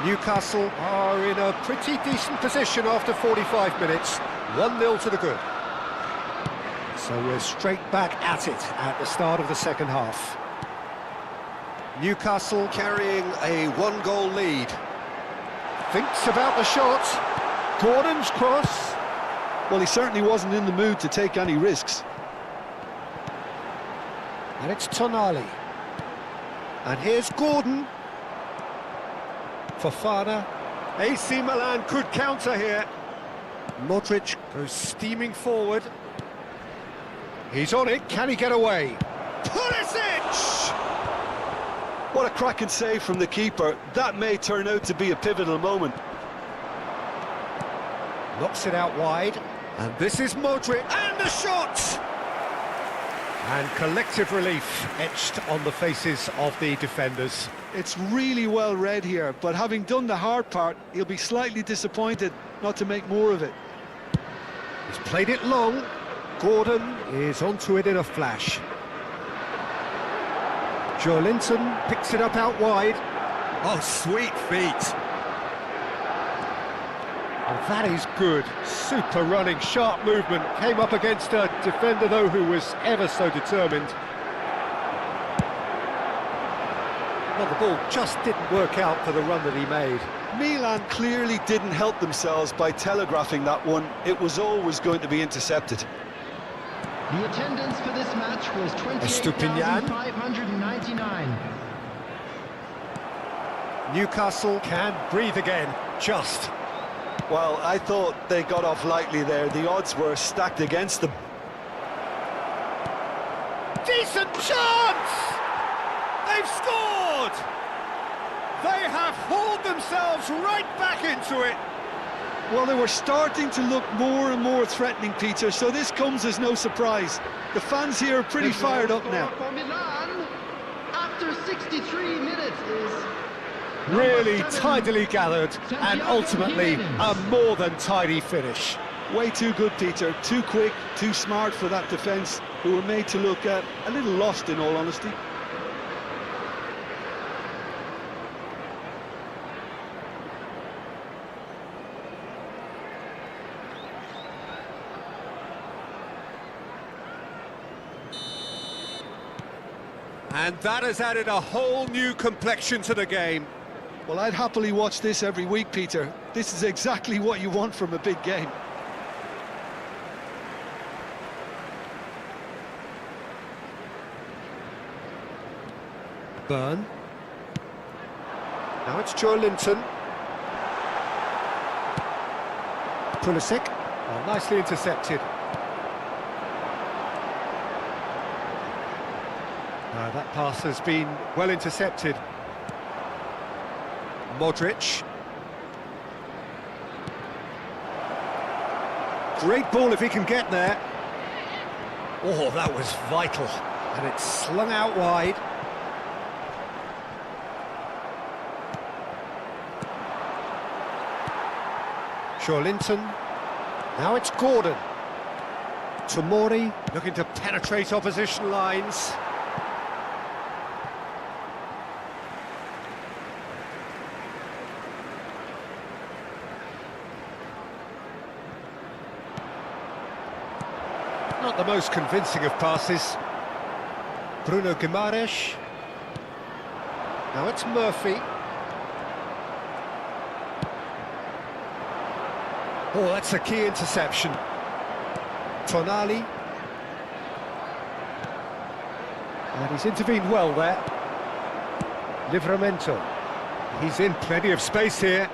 Newcastle are in a pretty decent position after 45 minutes. 1-0 to the good. So we're straight back at it at the start of the second half. Newcastle carrying a 1-goal lead. Thinks about the shot. Gordon's cross. Well, he certainly wasn't in the mood to take any risks. And it's Tonali. And here's Gordon. Fofana. AC Milan could counter here. Modric goes steaming forward. He's on it. Can he get away? Pulisic! What a cracking save from the keeper. That may turn out to be a pivotal moment. Knocks it out wide. And this is Modric. And the shot! And collective relief etched on the faces of the defenders. It's really well read here, but having done the hard part, he'll be slightly disappointed not to make more of it. He's played it long. Gordon is onto it in a flash. Joelinton picks it up out wide. Oh, sweet feet. Oh, that is good. Super running, sharp movement. Came up against a defender, though, who was ever so determined. Well, the ball just didn't work out for the run that he made. Milan clearly didn't help themselves by telegraphing that one. It was always going to be intercepted. The attendance for this match was Estupinian. 28,599. Newcastle can breathe again, just. Well, I thought they got off lightly there. The odds were stacked against them. Decent chance! They've scored! They have hauled themselves right back into it. Well, they were starting to look more and more threatening, Peter, so this comes as no surprise. The fans here are pretty fired up now. For Milan, after 63 minutes is... Really number 7, tidily gathered and ultimately a more than tidy finish. Way too good, Peter. Too quick, too smart for that defence, who were made to look a little lost, in all honesty. And that has added a whole new complexion to the game. Well, I'd happily watch this every week, Peter. This is exactly what you want from a big game. Burn. Now it's Joelinton. Pulisic. Oh, nicely intercepted. That pass has been well intercepted. Modric. Great ball if he can get there. Oh, that was vital. And it's slung out wide. Joelinton. Now it's Gordon. Tomori looking to penetrate opposition lines. Not the most convincing of passes. Bruno Guimaraes. Now it's Murphy. Oh, that's a key interception. Tonali. And he's intervened well there. Livramento. He's in plenty of space here.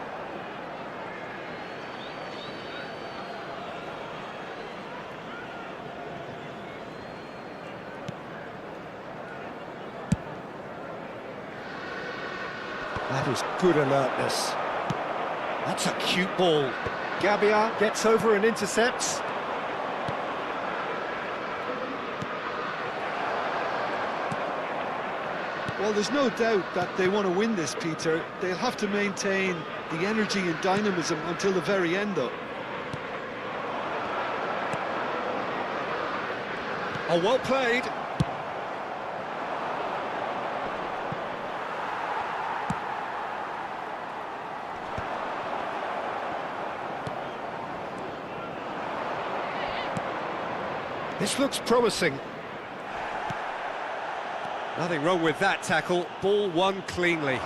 That is good alertness. That's a cute ball. Gabbia gets over and intercepts. Well, there's no doubt that they want to win this, Peter. They'll have to maintain the energy and dynamism until the very end, though. Oh, well played. This looks promising. Nothing wrong with that tackle. Ball won cleanly.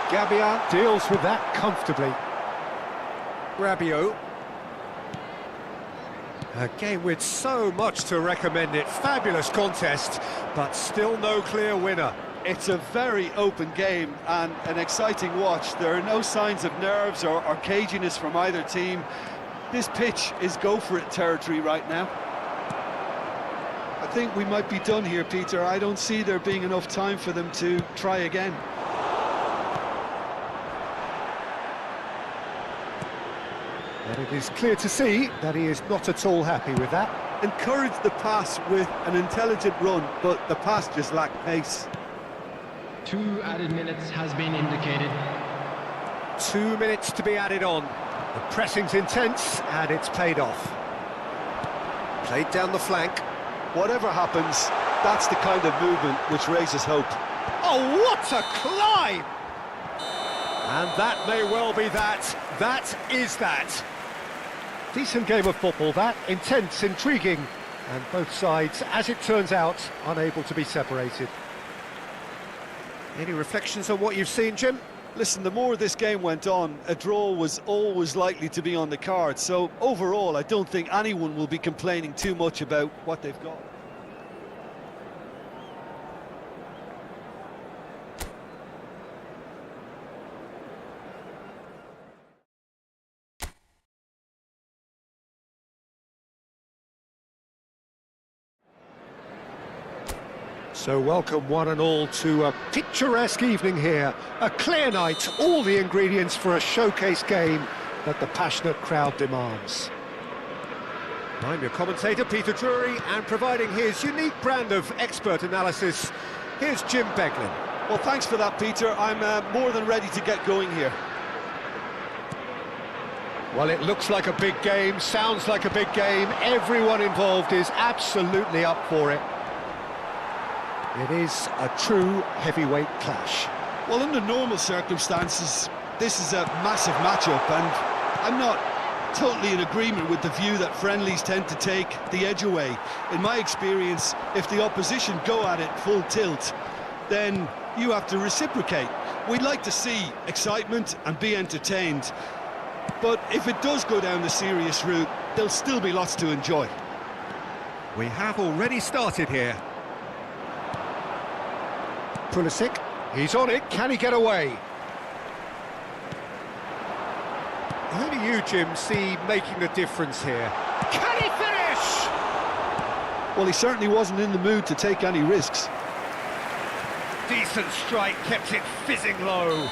Gabbia deals with that comfortably. Rabiot. A game with so much to recommend it. Fabulous contest, but still no clear winner. It's a very open game and an exciting watch. There are no signs of nerves or caginess from either team. This pitch is go-for-it territory right now. I think we might be done here, Peter. I don't see there being enough time for them to try again. And it is clear to see that he is not at all happy with that. Encourage the pass with an intelligent run, but the pass just lacked pace. 2 added minutes has been indicated. 2 minutes to be added on. The pressing's intense, and it's paid off. Played down the flank. Whatever happens, that's the kind of movement which raises hope. Oh, what a climb! And that may well be that. That is that. Decent game of football, that. Intense, intriguing, and both sides, as it turns out, unable to be separated. Any reflections on what you've seen, Jim? Listen, the more this game went on, a draw was always likely to be on the card. So overall, I don't think anyone will be complaining too much about what they've got. So welcome one and all to a picturesque evening here. A clear night, all the ingredients for a showcase game that the passionate crowd demands. I'm your commentator, Peter Drury, and providing his unique brand of expert analysis, here's Jim Beglin. Well, thanks for that, Peter. I'm more than ready to get going here. Well, it looks like a big game, sounds like a big game. Everyone involved is absolutely up for it. It is a true heavyweight clash. Well, under normal circumstances, this is a massive matchup, and I'm not totally in agreement with the view that friendlies tend to take the edge away. In my experience, if the opposition go at it full tilt, then you have to reciprocate. We'd like to see excitement and be entertained, but if it does go down the serious route, there'll still be lots to enjoy. We have already started here. Pulisic, he's on it, can he get away? Who do you, Jim, see making the difference here? Can he finish? Well, he certainly wasn't in the mood to take any risks. Decent strike, kept it fizzing low.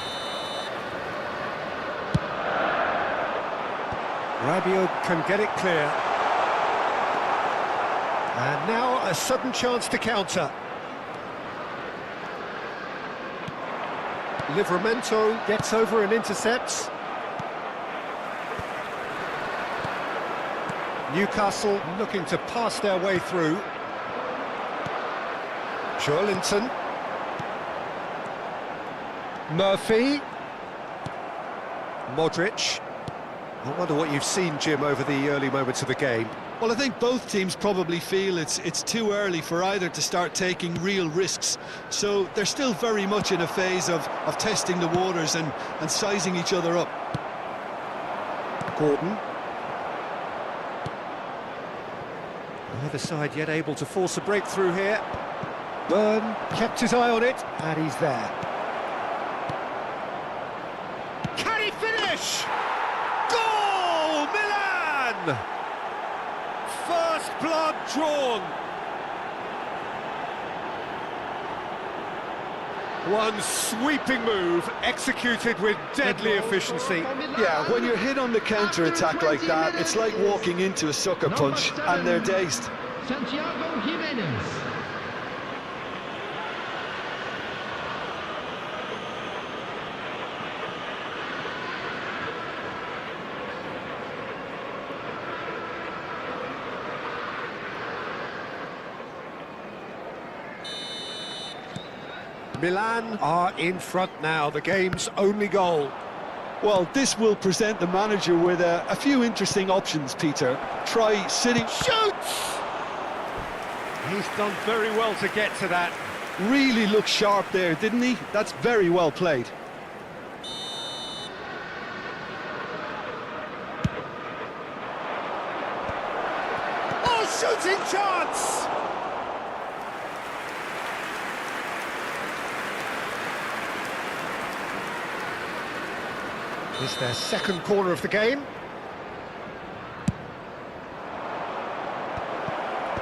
Rabiot can get it clear. And now a sudden chance to counter. Livramento gets over and intercepts. Newcastle looking to pass their way through. Joelinton. Murphy. Modric. I wonder what you've seen, Jim, over the early moments of the game. Well, I think both teams probably feel it's too early for either to start taking real risks. So they're still very much in a phase of testing the waters and sizing each other up. Gordon. Neither side yet able to force a breakthrough here. Byrne kept his eye on it, and he's there. Can he finish? Goal, Milan! First blood drawn. One sweeping move, executed with deadly efficiency. Yeah, when you're hit on the counter-attack like that, it's like walking into a sucker punch, and they're dazed. Santiago Jimenez. Milan are in front now, the game's only goal. Well, this will present the manager with a few interesting options, Peter. Try sitting... Shoots! He's done very well to get to that. Really looked sharp there, didn't he? That's very well played. Oh, shooting chance! It's their second corner of the game.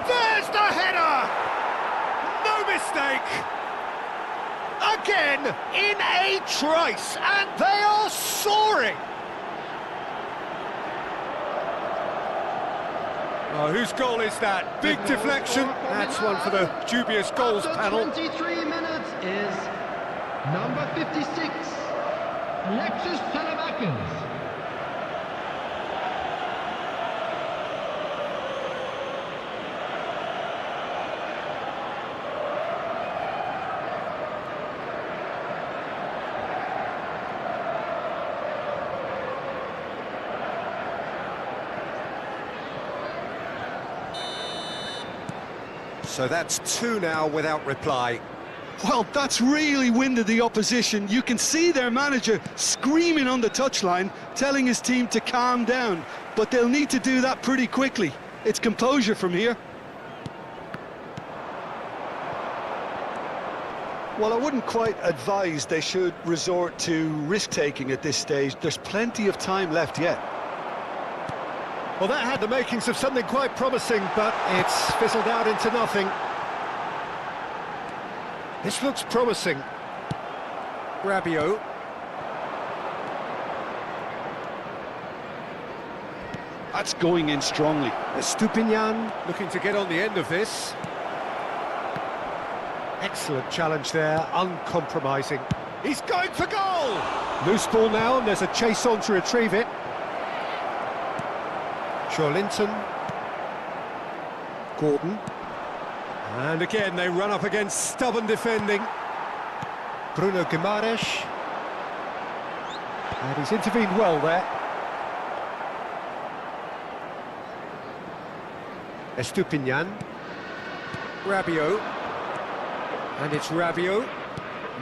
There's the header! No mistake! Again, in a trice, and they are soaring! Oh, whose goal is that? Big deflection. That's one for the dubious goals After panel. 23 minutes is number 56, Alexis Salavakis. So that's two now without reply. Well, that's really winded the opposition. You can see their manager screaming on the touchline, telling his team to calm down. But they'll need to do that pretty quickly. It's composure from here. Well, I wouldn't quite advise they should resort to risk-taking at this stage. There's plenty of time left yet. Well, that had the makings of something quite promising, but it's fizzled out into nothing. This looks promising. Rabiot. That's going in strongly. Estupinian looking to get on the end of this. Excellent challenge there, uncompromising. He's going for goal! Loose ball now, and there's a chase on to retrieve it. Linton. Gordon. And again, they run up against stubborn defending. Bruno Guimaraes. And he's intervened well there. Estupinian. Rabiot. And it's Rabiot.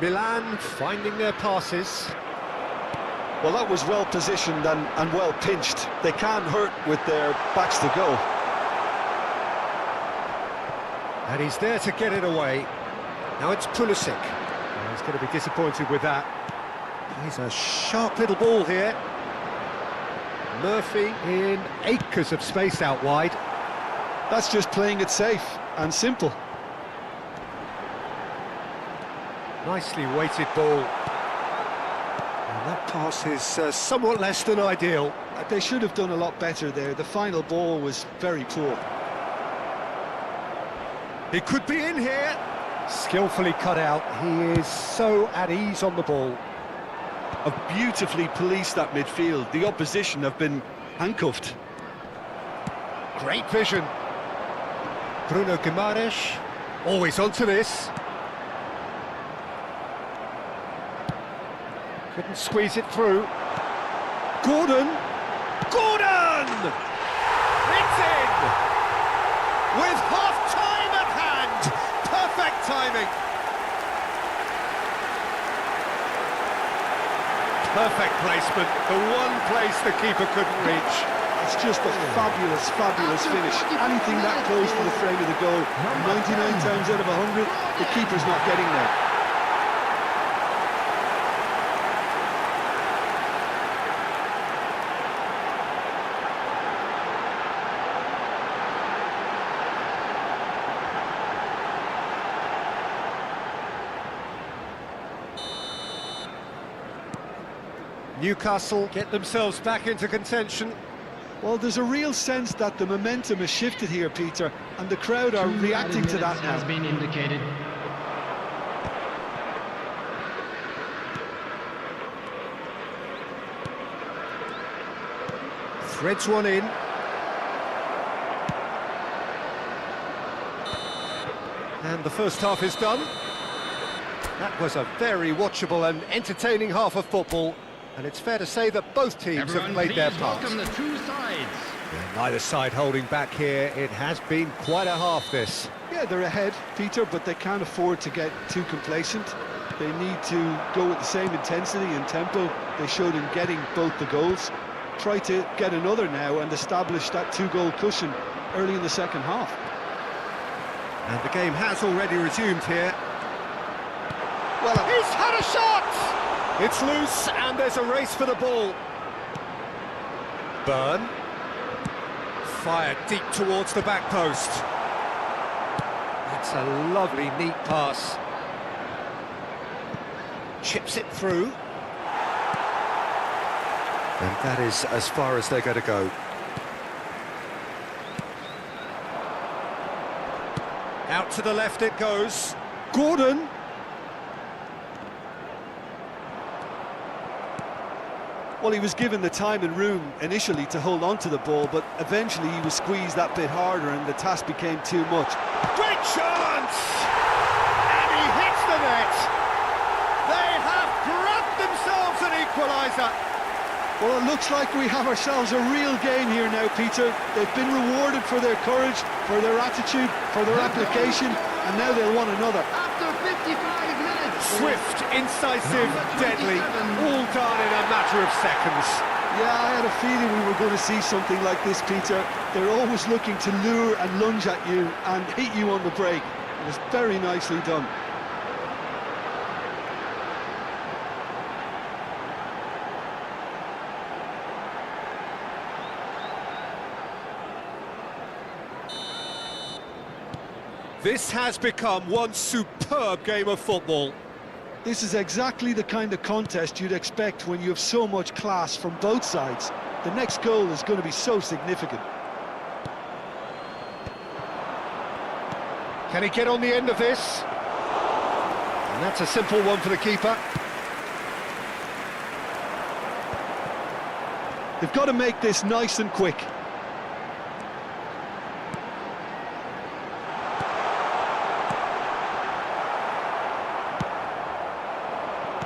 Milan finding their passes. Well, that was well positioned and well pinched. They can't hurt with their backs to go. And he's there to get it away. Now it's Pulisic. Oh, he's going to be disappointed with that. He's a sharp little ball here. Murphy in acres of space out wide. That's just playing it safe and simple. Nicely weighted ball. And that pass is somewhat less than ideal. They should have done a lot better there. The final ball was very poor. He could be in here. Skillfully cut out. He is so at ease on the ball. Have beautifully policed that midfield. The opposition have been handcuffed. Great vision. Bruno Guimaraes, always onto this. Couldn't squeeze it through. Gordon! Gordon! It's in! With half-time at hand! Perfect timing! Perfect placement, the one place the keeper couldn't reach. It's just a fabulous, fabulous finish. Anything that close to the frame of the goal, 99 times out of 100, the keeper's not getting there. Newcastle get themselves back into contention. Well, there's a real sense that the momentum has shifted here, Peter, and the crowd are reacting to that now. Has been indicated. Threads one in. And the first half is done. That was a very watchable and entertaining half of football, and it's fair to say that both teams Everyone, have played their please part. welcome the two sides. Yeah, neither side holding back here. It has been quite a half, this. Yeah, they're ahead, Peter, but they can't afford to get too complacent. They need to go with the same intensity and tempo they showed in getting both the goals. Try to get another now and establish that two-goal cushion early in the second half. And the game has already resumed here. Well, He's had a shot! It's loose, and there's a race for the ball. Byrne. Fired deep towards the back post. That's a lovely, neat pass. Chips it through. And that is as far as they're going to go. Out to the left it goes. Gordon! Well, he was given the time and room initially to hold on to the ball, but eventually he was squeezed that bit harder and the task became too much. Great chance! And he hits the net! They have grabbed themselves an equaliser! Well, it looks like we have ourselves a real game here now, Peter. They've been rewarded for their courage, for their attitude, for their application, and now they'll want another. After 55 minutes. Swift, incisive, deadly, all done in a matter of seconds. Yeah, I had a feeling we were going to see something like this, Peter. They're always looking to lure and lunge at you and hit you on the break. It was very nicely done. This has become one superb game of football. This is exactly the kind of contest you'd expect when you have so much class from both sides. The next goal is going to be so significant. Can he get on the end of this? And that's a simple one for the keeper. They've got to make this nice and quick.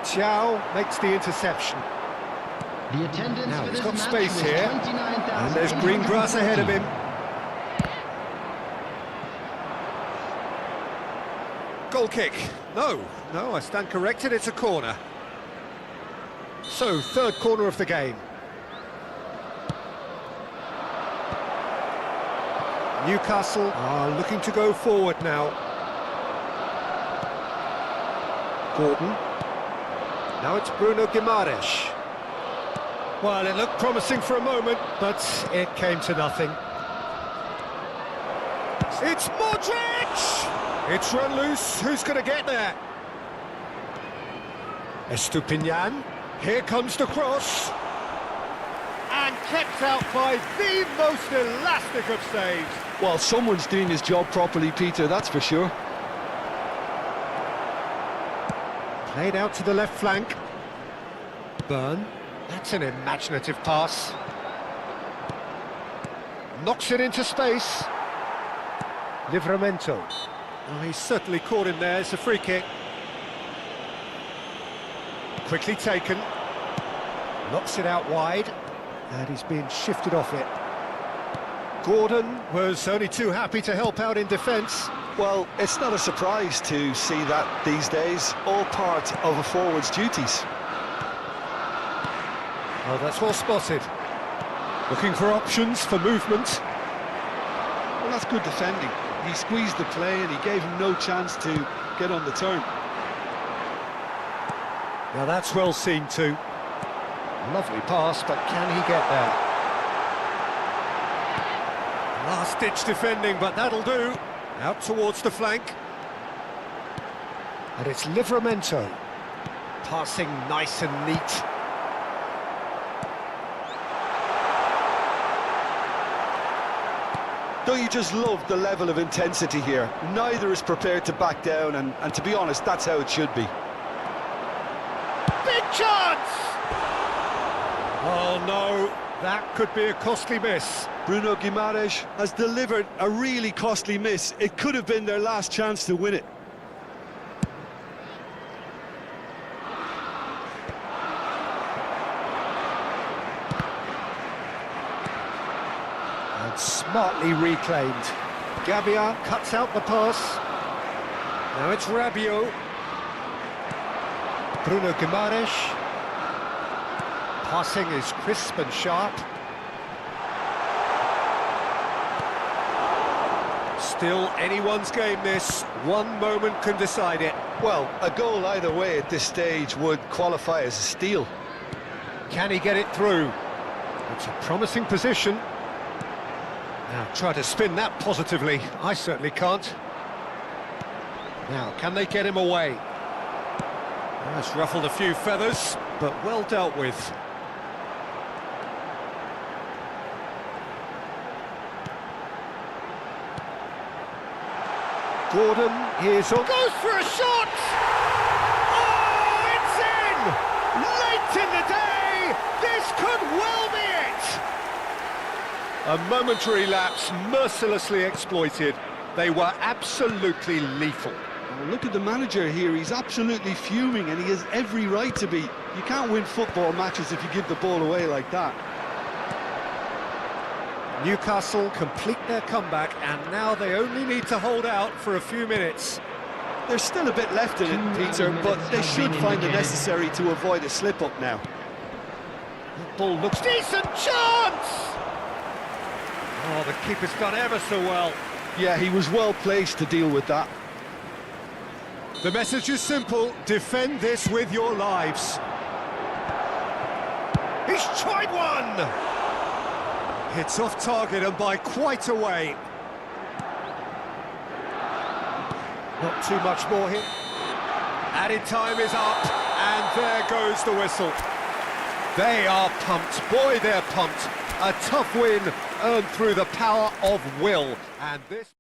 Xiao makes the interception. The attendance Now for he's this got match space was here. 29,814. And there's green grass ahead of him. Goal kick. No, I stand corrected, it's a corner. So, third corner of the game. Newcastle are looking to go forward now. Gordon. Now it's Bruno Guimaraes. Well, it looked promising for a moment, but it came to nothing. It's Modric! It's run loose, who's going to get there? Estupinian, here comes the cross. And kept out by the most elastic of saves. Well, someone's doing his job properly, Peter, that's for sure. Played out to the left flank. Byrne, that's an imaginative pass. Knocks it into space. Livramento. Oh, he's certainly caught him there, it's a free kick. Quickly taken. Knocks it out wide. And he's being shifted off it. Gordon was only too happy to help out in defence. Well, it's not a surprise to see that these days, all part of a forward's duties. Oh, that's well spotted. Looking for options for movement. Well, that's good defending. He squeezed the play and he gave him no chance to get on the turn. Now that's well seen too. Lovely pass, but can he get there? Last-ditch defending, but that'll do. Out towards the flank. And it's Livramento. Passing nice and neat. Don't you just love the level of intensity here? Neither is prepared to back down, and to be honest, that's how it should be. Big chance! Oh no, that could be a costly miss. Bruno Guimaraes has delivered a really costly miss. It could have been their last chance to win it. And smartly reclaimed. Gabia cuts out the pass. Now it's Rabiot. Bruno Guimaraes. Passing is crisp and sharp. Still anyone's game this. One moment can decide it. Well, a goal either way at this stage would qualify as a steal. Can he get it through? It's a promising position. Now try to spin that positively. I certainly can't. Now, can they get him away? That's ruffled a few feathers, but well dealt with. Gordon, here's all. Goes for a shot! Oh, it's in! Late in the day, this could well be it! A momentary lapse mercilessly exploited. They were absolutely lethal. Well, look at the manager here, he's absolutely fuming and he has every right to be. You can't win football matches if you give the ball away like that. Newcastle complete their comeback, and now they only need to hold out for a few minutes. There's still a bit left in it, Peter, but they should find it necessary to avoid a slip-up now. The ball looks decent chance! Oh, the keeper's done ever so well. Yeah, he was well placed to deal with that. The message is simple: defend this with your lives. He's tried one! It's off target and by quite a way. Not too much more here. Added time is up, and there goes the whistle. They are pumped. Boy, they're pumped. A tough win earned through the power of will. And this...